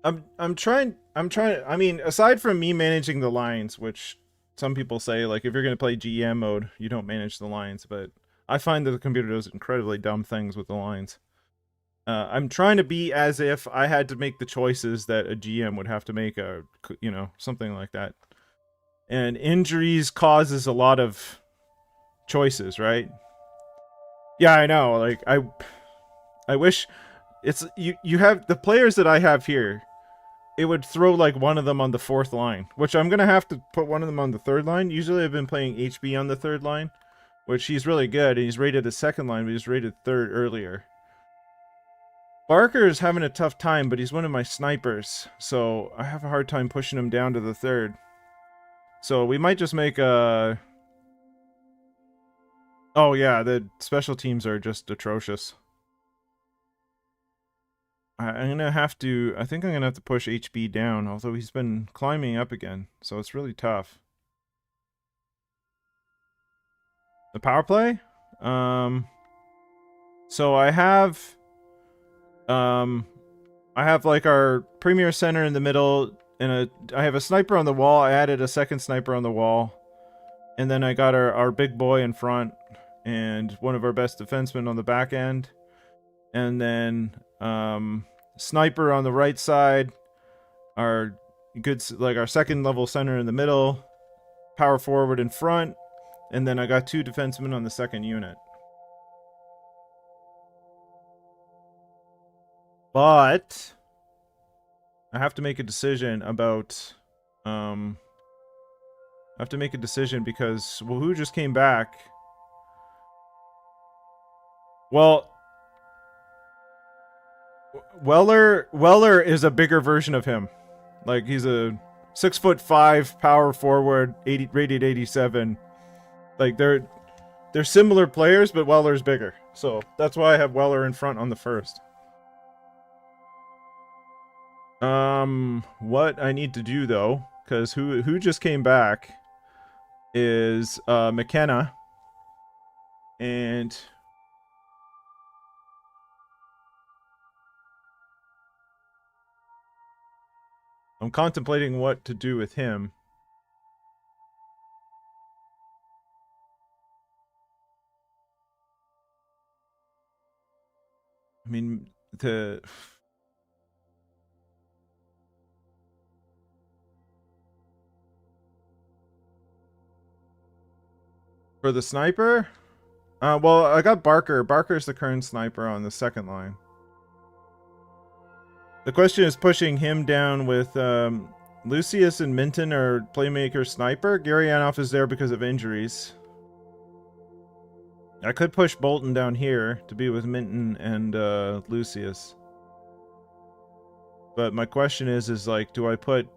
I'm trying, I mean, aside from me managing the lines, which some people say, like, if you're going to play GM mode, you don't manage the lines, but I find that the computer does incredibly dumb things with the lines. I'm trying to be as if I had to make the choices that a GM would have to make, you know, something like that. And injuries causes a lot of choices, right? Yeah, I know. Like, I wish it's you have the players that I have here. It would throw like one of them on the 4th line, which I'm gonna have to put one of them on the 3rd line. Usually I've been playing HB on the 3rd line, which he's really good, and he's rated as 2nd line, but he's rated 3rd earlier. Barker is having a tough time, but he's one of my snipers, so I have a hard time pushing him down to the 3rd. So we might just make a... Oh yeah, the special teams are just atrocious. I'm gonna have to. I think I'm gonna have to push HB down. Although he's been climbing up again, so it's really tough. The power play. So I have like our premier center in the middle, and I have a sniper on the wall. I added a second sniper on the wall, and then I got our big boy in front, and one of our best defensemen on the back end, and then sniper on the right side, our our second level center in the middle, power forward in front, and then I got 2 defensemen on the second unit. But I have to make a decision about I have to make a decision because who just came back? Well, Weller is a bigger version of him. Like he's a 6'5" power forward, rated 87. Like they're similar players, but Weller's bigger. So that's why I have Weller in front on the first. What I need to do though, because who just came back is McKenna, and I'm contemplating what to do with him. I mean, for the sniper? Well, I got Barker. Barker's the current sniper on the second line. The question is pushing him down with Lucius and Minton are playmaker sniper. Gurianov is there because of injuries. I could push Bolton down here to be with Minton and Lucius. But my question is like, do I put...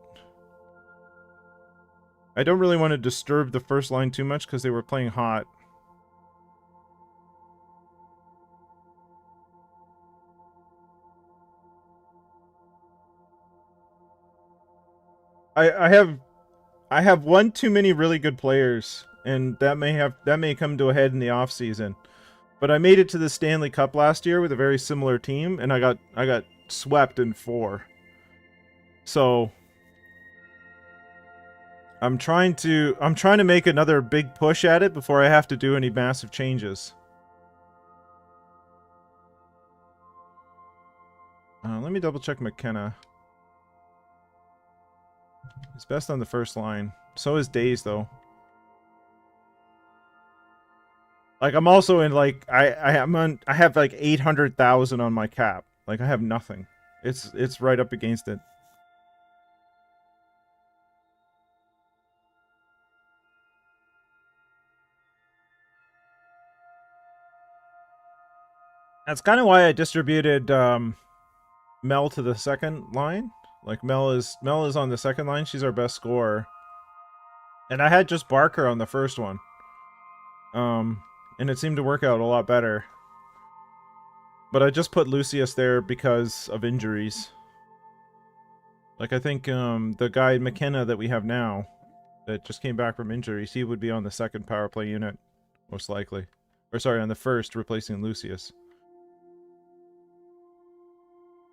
I don't really want to disturb the first line too much because they were playing hot. I have one too many really good players, and that may come to a head in the off season. But I made it to the Stanley Cup last year with a very similar team, and I got swept in 4. So I'm trying to make another big push at it before I have to do any massive changes. Let me double check McKenna. He's best on the first line. So is Days though. Like I'm also in like I have like 800,000 on my cap. Like I have nothing. It's right up against it. That's kind of why I distributed Mel to the second line. Like Mel is on the second line. She's our best scorer. And I had just Barker on the first one. And it seemed to work out a lot better. But I just put Lucius there because of injuries. Like I think the guy McKenna that we have now that just came back from injuries, he would be on the second power play unit most likely. Or sorry, on the first replacing Lucius.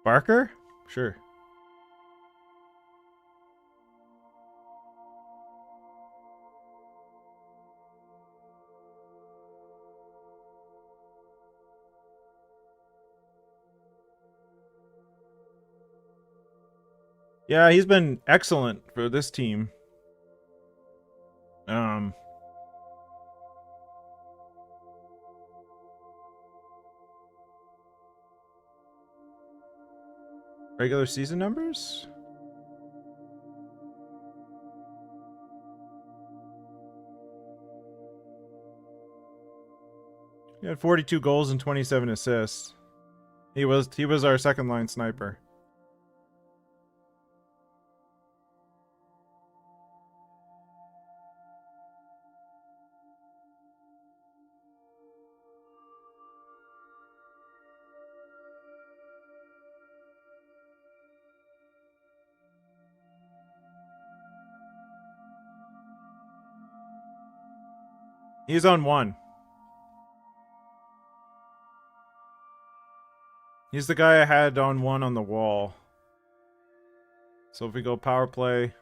Barker? Sure. Yeah, he's been excellent for this team. Regular season numbers? He had 42 goals and 27 assists. He was our second line sniper. He's on 1. He's the guy I had on 1 on the wall. So if we go power play,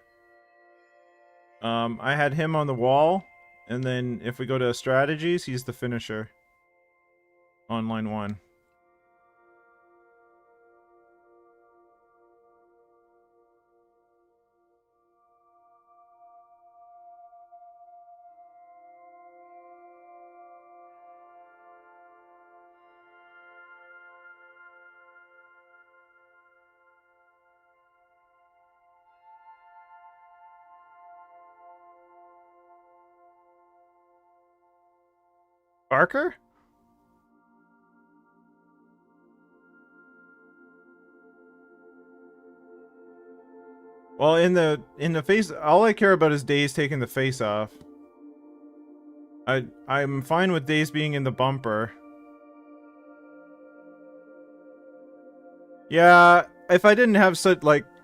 I had him on the wall, and then if we go to strategies, he's the finisher on line 1. Barker? Well, in the face, all I care about is Days taking the face off. I'm fine with Days being in the bumper. Yeah, if I didn't have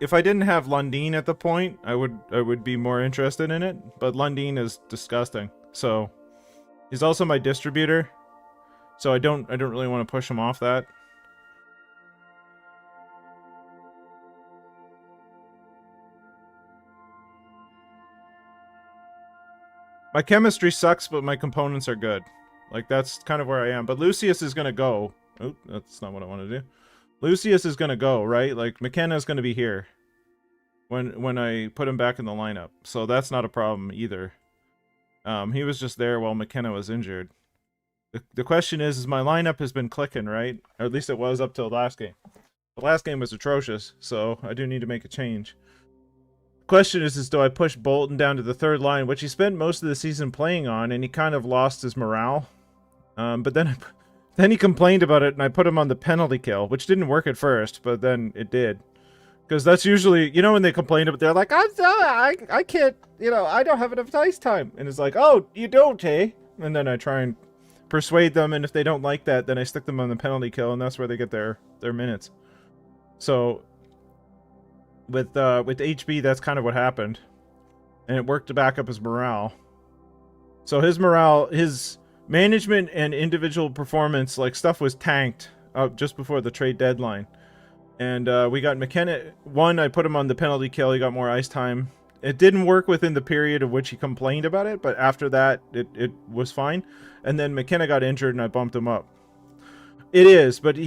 if I didn't have Lundin at the point, I would be more interested in it. But Lundin is disgusting. So he's also my distributor. So I don't really want to push him off that. My chemistry sucks, but my components are good. Like, that's kind of where I am. But Lucius is gonna go. Oh, that's not what I want to do. Lucius is gonna go, right? Like, McKenna's gonna be here when I put him back in the lineup. So that's not a problem either. He was just there while McKenna was injured. The question is my lineup has been clicking, right? Or at least it was up till last game. The last game was atrocious, so I do need to make a change. Question is do I push Bolton down to the 3rd line, which he spent most of the season playing on, and he kind of lost his morale. But then he complained about it, and I put him on the penalty kill, which didn't work at first, but then it did. Because that's usually, you know, when they complain about, they're like, I can't, you know, I don't have enough ice time. And it's like, oh, you don't, eh? And then I try and persuade them, and if they don't like that, then I stick them on the penalty kill, and that's where they get their minutes. So with HB, that's kind of what happened, and it worked to back up his morale. So his morale, his management and individual performance, like, stuff was tanked just before the trade deadline. And we got McKenna. One, I put him on the penalty kill. He got more ice time. It didn't work within the period of which he complained about it, but after that, it was fine. And then McKenna got injured, and I bumped him up. It is, but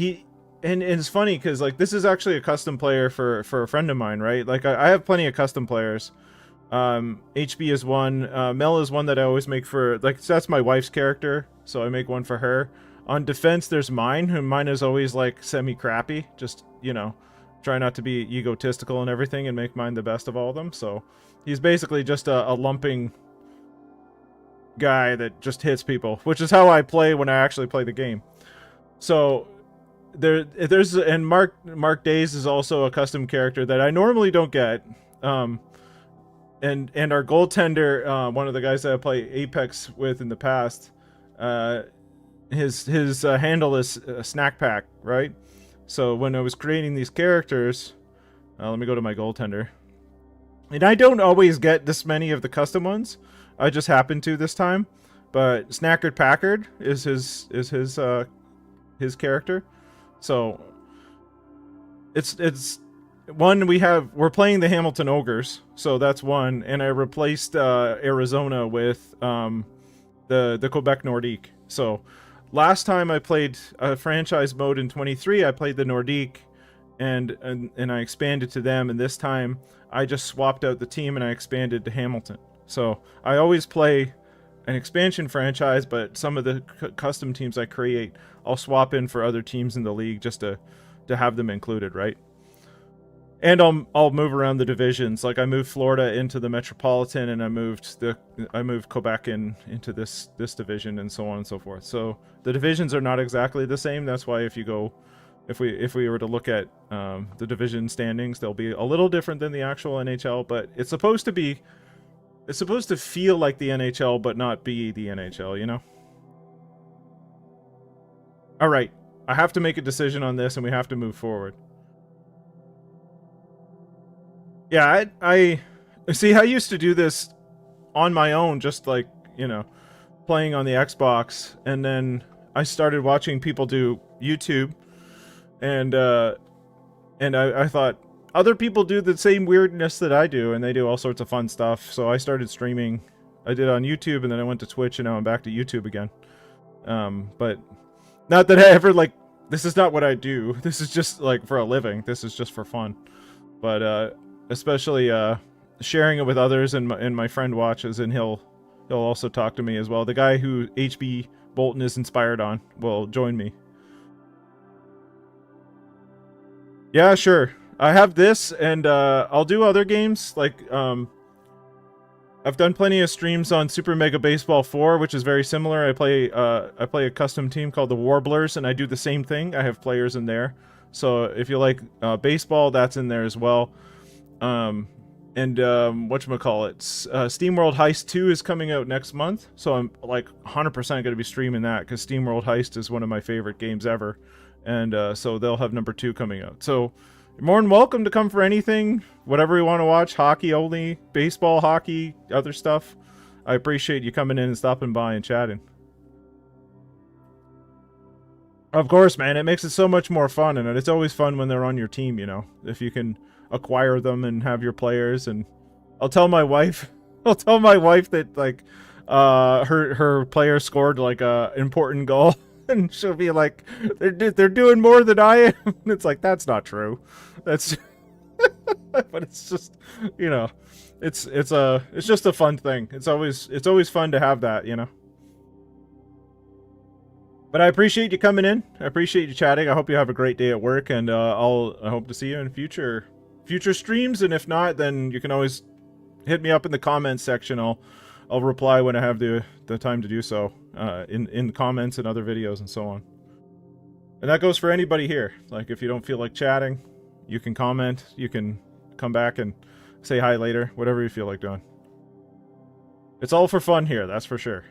and it's funny because, like, this is actually a custom player for a friend of mine, right? Like, I have plenty of custom players. HB is one. Mel is one that I always make for, like, that's my wife's character, so I make one for her. On defense, there's mine, who mine is always, like, semi-crappy. Just, you know, try not to be egotistical and everything and make mine the best of all of them. So he's basically just a lumping guy that just hits people, which is how I play when I actually play the game. So there's and Marc Days is also a custom character that I normally don't get. And our goaltender, one of the guys that I play Apex with in the past, his handle is Snack Pack, right? So when I was creating these characters, let me go to my goaltender. And I don't always get this many of the custom ones. I just happened to this time. But Snackard Packard is his character. So it's one we're playing the Hamilton Ogres, so that's one, and I replaced Arizona with the Quebec Nordiques. So last time I played franchise mode in 23, I played the Nordique, and I expanded to them, and this time I just swapped out the team and I expanded to Hamilton. So I always play an expansion franchise, but some of the custom teams I create, I'll swap in for other teams in the league just to have them included, right? And I'll move around the divisions. Like, I moved Florida into the Metropolitan, and I moved Quebec into this division, and so on and so forth. So the divisions are not exactly the same. That's why if we were to look at the division standings, they'll be a little different than the actual NHL. But it's supposed to feel like the NHL, but not be the NHL. You know. All right, I have to make a decision on this, and we have to move forward. Yeah, I see. I used to do this on my own, just like, you know, playing on the Xbox, and then I started watching people do YouTube, and I thought other people do the same weirdness that I do, and they do all sorts of fun stuff. So I started streaming. I did on YouTube, and then I went to Twitch, and now I'm back to YouTube again. But not that I ever like. This is not what I do. This is just like for a living. This is just for fun. But especially sharing it with others, and my friend watches, and he'll also talk to me as well. The guy who H.B Bolton is inspired on will join me. Yeah, sure. I have this, and I'll do other games. Like, I've done plenty of streams on Super Mega Baseball 4, which is very similar. I play a custom team called the Warblers, and I do the same thing. I have players in there. So if you like baseball, that's in there as well. And whatchamacallit, SteamWorld Heist 2 is coming out next month. So I'm like 100% going to be streaming that, because SteamWorld Heist is one of my favorite games ever. And so they'll have number 2 coming out. So you're more than welcome to come for anything, whatever you want to watch, hockey only, baseball, hockey, other stuff. I appreciate you coming in and stopping by and chatting. Of course, man, it makes it so much more fun, and it's always fun when they're on your team, you know, if you can acquire them and have your players. And I'll tell my wife that, like, her player scored like a important goal. And she'll be like, they're doing more than I am. It's like, that's not true. That's, but it's just, you know, it's just a fun thing. It's always fun to have that, you know. But I appreciate you coming in. I appreciate you chatting. I hope you have a great day at work, and I hope to see you in future streams. And if not, then you can always hit me up in the comments section. I'll reply when I have the time to do so, in comments and other videos and so on. And that goes for anybody here. Like, if you don't feel like chatting, you can comment. You can come back and say hi later. Whatever you feel like doing. It's all for fun here, that's for sure.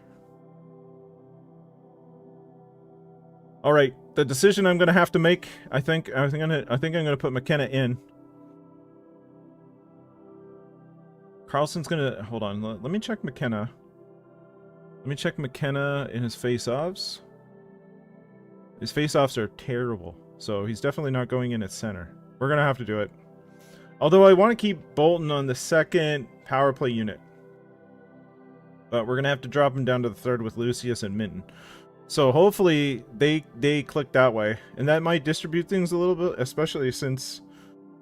All right, the decision I'm gonna have to make. I think I'm gonna put McKenna in. Carlson's gonna... Hold on, let me check McKenna. Let me check McKenna in his face-offs. His face-offs are terrible, so he's definitely not going in at center. We're gonna have to do it. Although I want to keep Bolton on the second power play unit. But we're gonna have to drop him down to the third with Lucius and Minton. So hopefully they click that way. And that might distribute things a little bit, especially since...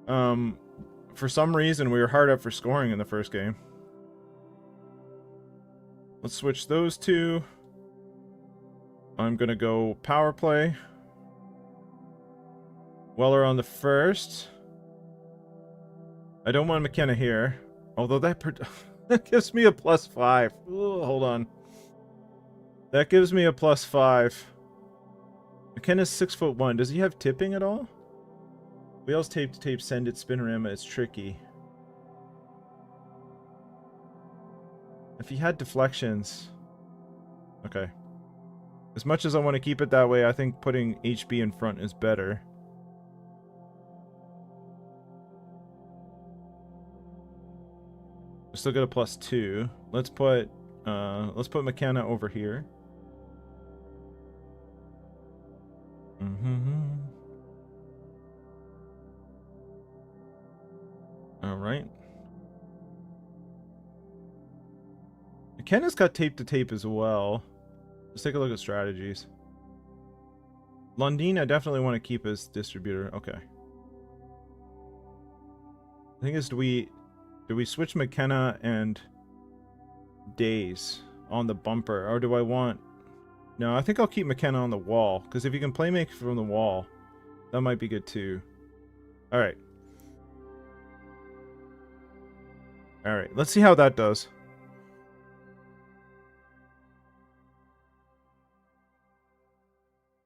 for some reason, we were hard up for scoring in the first game. Let's switch those two. I'm going to go power play. Weller on the first. I don't want McKenna here. Although that gives me a +5. Ooh, hold on. That gives me a +5. McKenna's 6'1". Does he have tipping at all? Wheels tape to tape, send it, spinorama. It's tricky. If he had deflections. Okay. As much as I want to keep it that way, I think putting HB in front is better. We still got a +2. Let's put McKenna over here. Alright. McKenna's got tape to tape as well. Let's take a look at strategies. Lundin, I definitely want to keep as distributor. Okay. The thing is, do we switch McKenna and Days on the bumper, or do I want... No, I think I'll keep McKenna on the wall, because if you can play make from the wall, that might be good too. Alright. Alright, let's see how that does.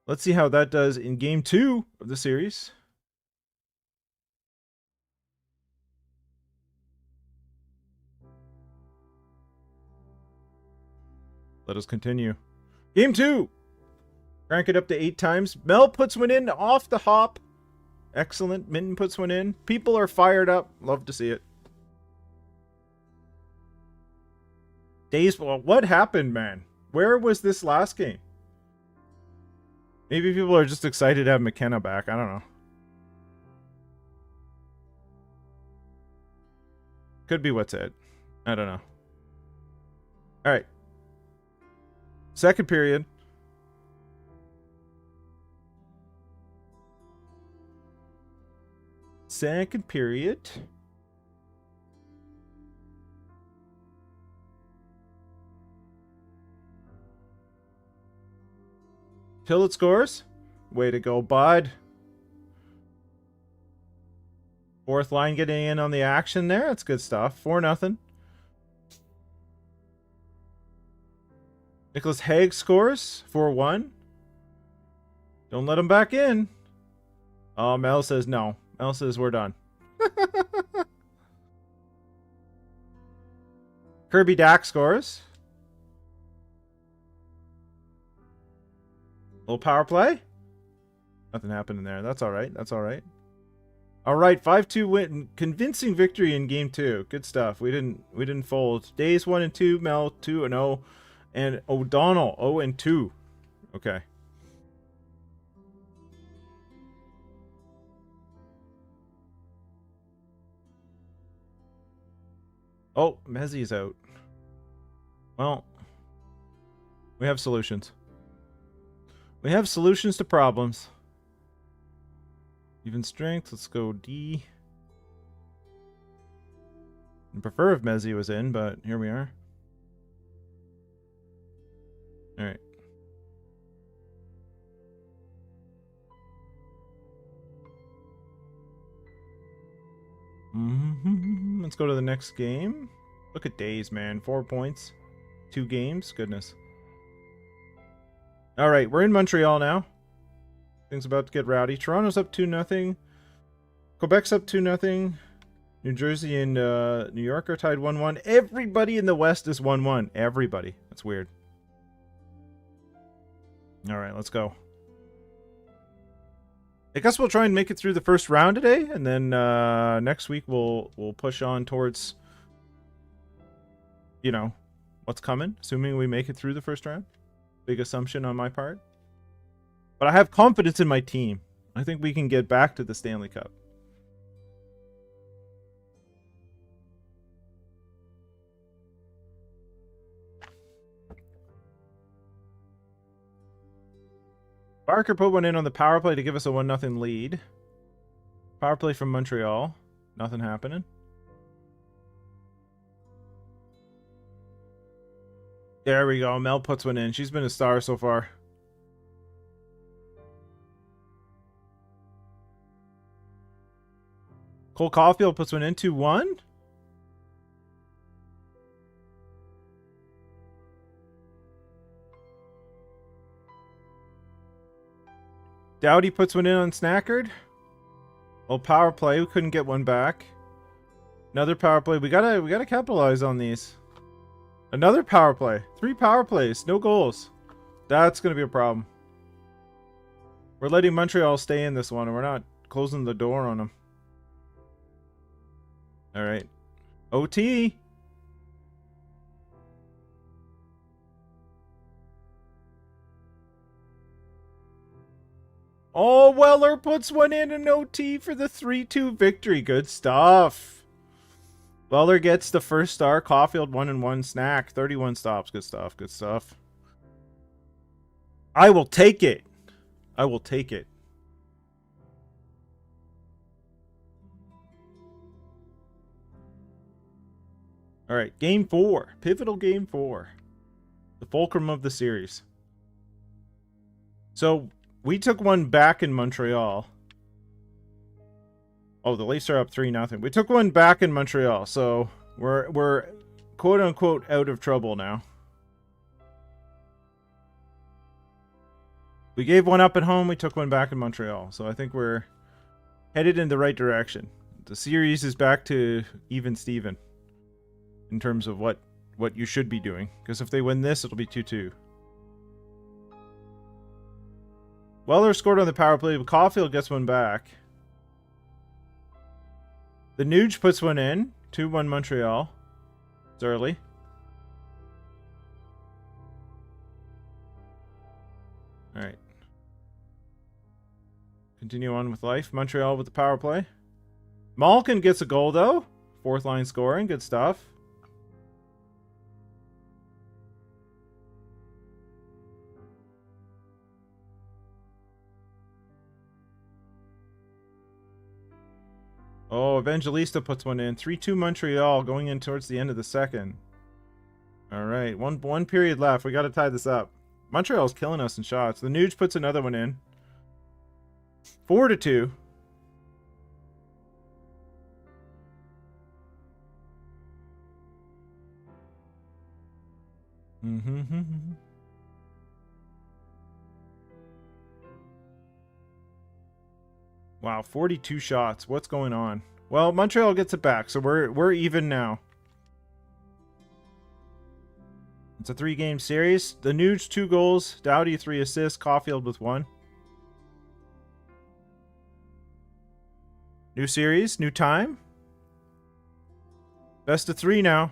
Let's see how that does in game 2 of the series. Let us continue. Game 2! Crank it up to 8 times. Mel puts one in off the hop. Excellent. Minton puts one in. People are fired up. Love to see it. Days, well, what happened, man? Where was this last game? Maybe people are just excited to have McKenna back. I don't know. Could be what's it. I don't know. All right. Second period. Second period. Pillett scores. Way to go, bud. Fourth line getting in on the action there. That's good stuff. 4-0. Nicholas Hague scores. 4-1. Don't let him back in. Oh, Mel says no. Mel says we're done. Kirby Dack scores. Little power play. Nothing happened in there. That's all right. That's all right. All right, 5-2 win, convincing victory in game 2. Good stuff. We didn't fold. Days 1-2, Mel 2-0, and O'Donnell 0-2. Okay. Oh, Mezzi's out. Well, we have solutions. We have solutions to problems. Even strength. Let's go D. I'd prefer if Mezzi was in, but here we are. All right. Let's go to the next game. Look at Days, man. 4 points. 2 games. Goodness. All right, we're in Montreal now. Things about to get rowdy. Toronto's up 2-0. Quebec's up 2-0. New Jersey and New York are tied 1-1. Everybody in the West is 1-1. Everybody. That's weird. All right, let's go. I guess we'll try and make it through the first round today, and then next week we'll push on towards, you know, what's coming, assuming we make it through the first round. Big assumption on my part. But I have confidence in my team. I think we can get back to the Stanley Cup. Barker put one in on the power play to give us a 1-0 lead. Power play from Montreal. Nothing happening. There we go. Mel puts one in. She's been a star so far. Cole Caulfield puts one in. 2-1. Doughty puts one in on Snackard. Well, power play. We couldn't get one back. Another power play. We gotta capitalize on these. Another power play. 3 power plays. No goals. That's gonna be a problem. We're letting Montreal stay in this one, and we're not closing the door on them. All right. OT. Oh, Weller puts one in OT for the 3-2 victory. Good stuff. Weller gets the first star. Caulfield 1-1 snack. 31 stops. Good stuff. Good stuff. I will take it. I will take it. All right, game 4. Pivotal game 4. The fulcrum of the series. So we took one back in Montreal. Oh, the Leafs are up 3-0. We took one back in Montreal, so we're quote unquote out of trouble now. We gave one up at home, we took one back in Montreal, so I think we're headed in the right direction. The series is back to even Steven in terms of what you should be doing, because if they win this, it'll be 2-2. Weller scored on the power play, but Caulfield gets one back. The Nuge puts one in. 2-1 Montreal. It's early. Continue on with life. Montreal with the power play. Malkin gets a goal, though. Fourth line scoring. Good stuff. Oh, Evangelista puts one in. 3-2 Montreal going in towards the end of the second. All right, one period left. We got to tie this up. Montreal's killing us in shots. The Nuge puts another one in. 4-2. Wow, 42 shots. What's going on? Well, Montreal gets it back, so we're even now. It's a 3-game series. The Nuge 2 goals, Doughty 3 assists, Caulfield with 1. New series, new time. Best of 3 now.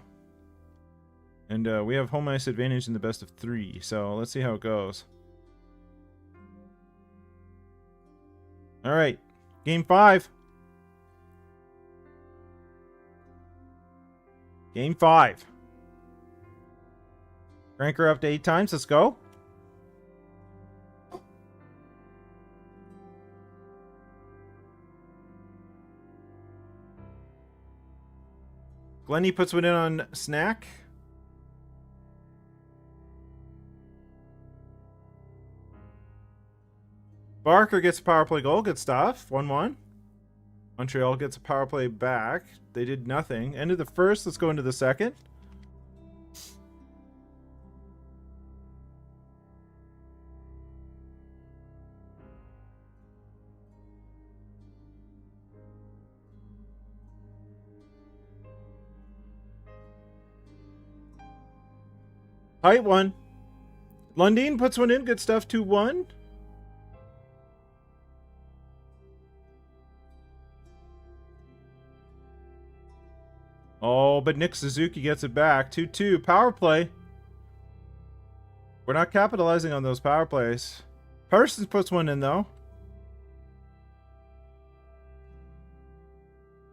And we have home ice advantage in the best of 3, so let's see how it goes. All right, game 5. Game 5. Crank her up to 8 times. Let's go. Glennie puts one in on Snack. Barker gets a power play goal. Good stuff. 1-1. Montreal gets a power play back. They did nothing. End of the first. Let's go into the second. Height 1. Lundin puts one in. Good stuff. 2-1. Oh, but Nick Suzuki gets it back. 2-2. Power play. We're not capitalizing on those power plays. Parsons puts one in, though.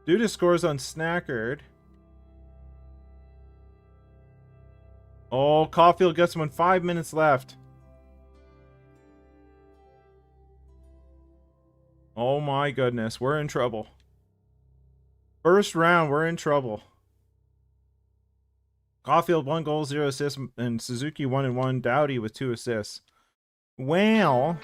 Duda scores on Snackard. Oh, Caulfield gets one. 5 minutes left. Oh my goodness. We're in trouble. First round, we're in trouble. Caulfield 1 goal, 0 assists, and Suzuki 1-1. Doughty with 2 assists. Well,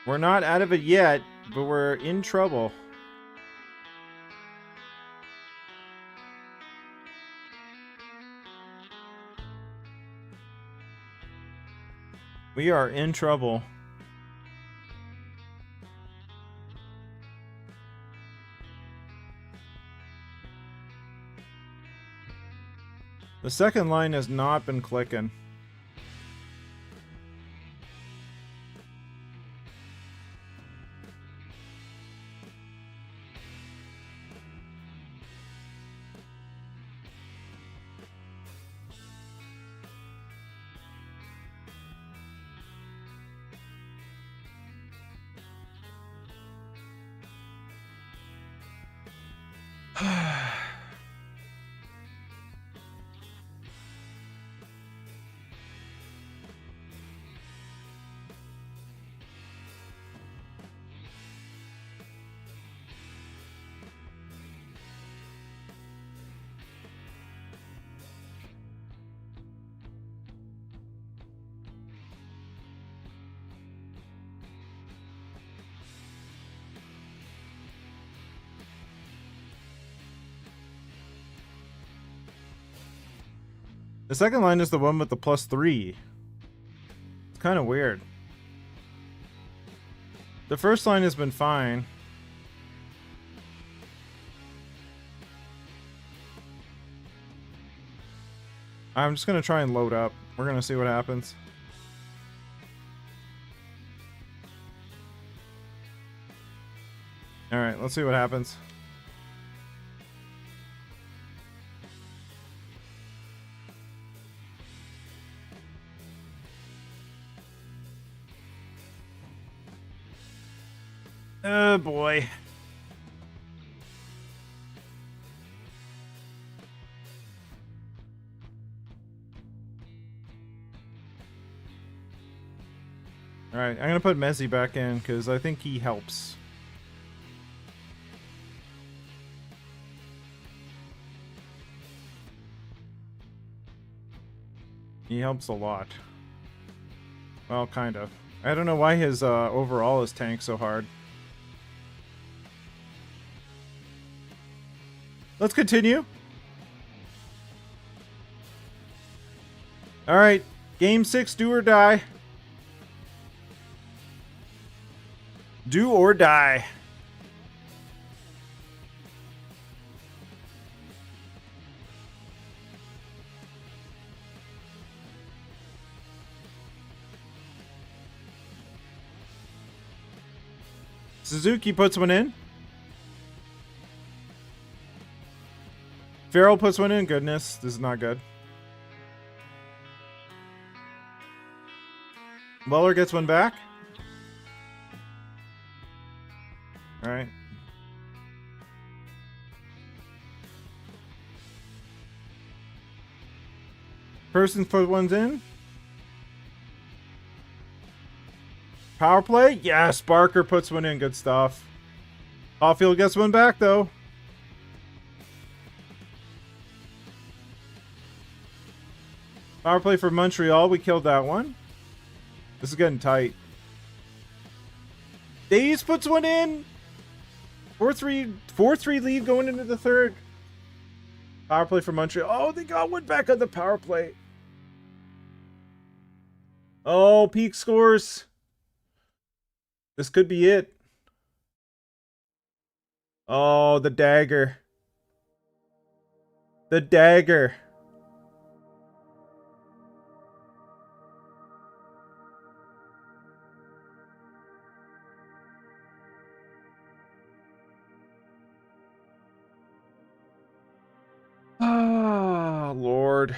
we're not out of it yet, but we're in trouble. We are in trouble. The second line has not been clicking. The second line is the one with the +3. It's kind of weird. The first line has been fine. I'm just going to try and load up. We're going to see what happens. Alright, let's see what happens. Oh boy. Alright, I'm gonna put Messi back in because I think he helps. He helps a lot. Well, kind of. I don't know why his overall is tanked so hard. Let's continue. Alright, Game 6, do or die. Do or die. Suzuki puts one in. Farrell puts one in. Goodness, this is not good. Weller gets one back. Alright. Person put ones in. Power play? Yes, Barker puts one in. Good stuff. Caulfield gets one back, though. Power play for Montreal. We killed that one. This is getting tight. Days puts one in. 4-3 lead going into the third. Power play for Montreal. Oh, they got one back on the power play. Oh, Peak scores. This could be it. Oh, the dagger. The dagger. Ah, Lord.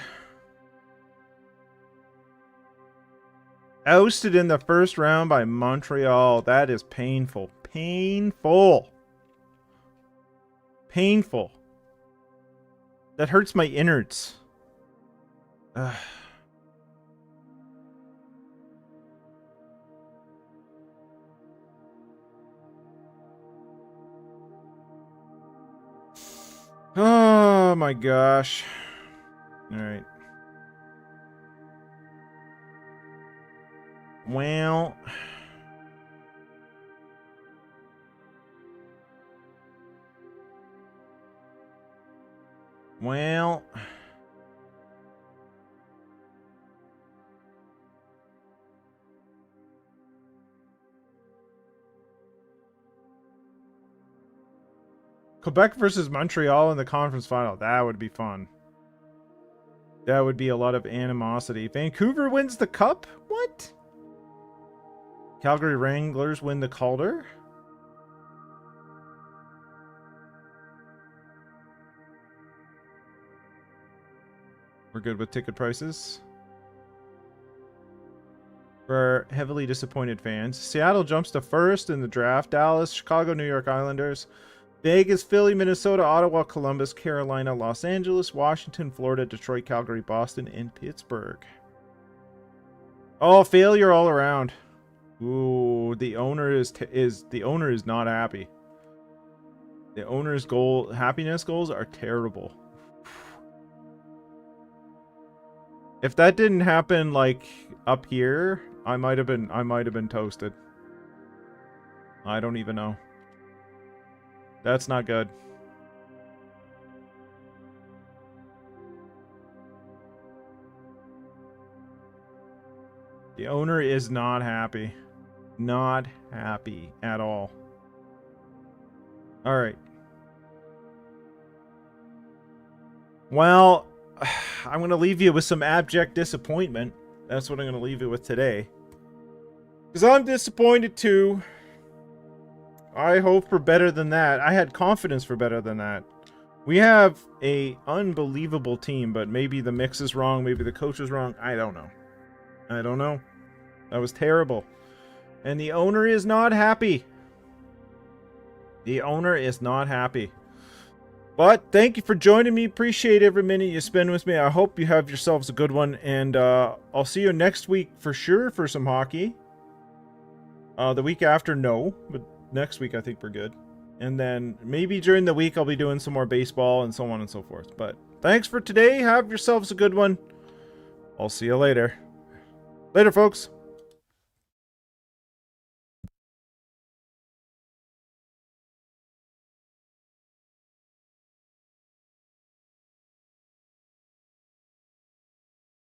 Ousted in the first round by Montreal. That is painful. Painful. Painful. That hurts my innards. Ugh. Oh my gosh. All right. Well, Quebec versus Montreal in the conference final. That would be fun. That would be a lot of animosity. Vancouver wins the cup? What? Calgary Wranglers win the Calder? We're good with ticket prices. For heavily disappointed fans. Seattle jumps to first in the draft. Dallas, Chicago, New York Islanders. Vegas, Philly, Minnesota, Ottawa, Columbus, Carolina, Los Angeles, Washington, Florida, Detroit, Calgary, Boston, and Pittsburgh. Oh, failure all around. Ooh, the owner is not happy. The owner's happiness goals are terrible. If that didn't happen like up here, I might have been toasted. I don't even know. That's not good. The owner is not happy. Not happy at all. All right. Well, I'm going to leave you with some abject disappointment. That's what I'm going to leave you with today. Because I'm disappointed too. I hope for better than that. I had confidence for better than that. We have a unbelievable team, but maybe the mix is wrong. Maybe the coach is wrong. I don't know. I don't know. That was terrible. And the owner is not happy. The owner is not happy. But thank you for joining me. Appreciate every minute you spend with me. I hope you have yourselves a good one. And I'll see you next week for sure for some hockey. The week after, no. But next week, I think we're good. And then maybe during the week, I'll be doing some more baseball and so on and so forth. But thanks for today. Have yourselves a good one. I'll see you later. Later, folks.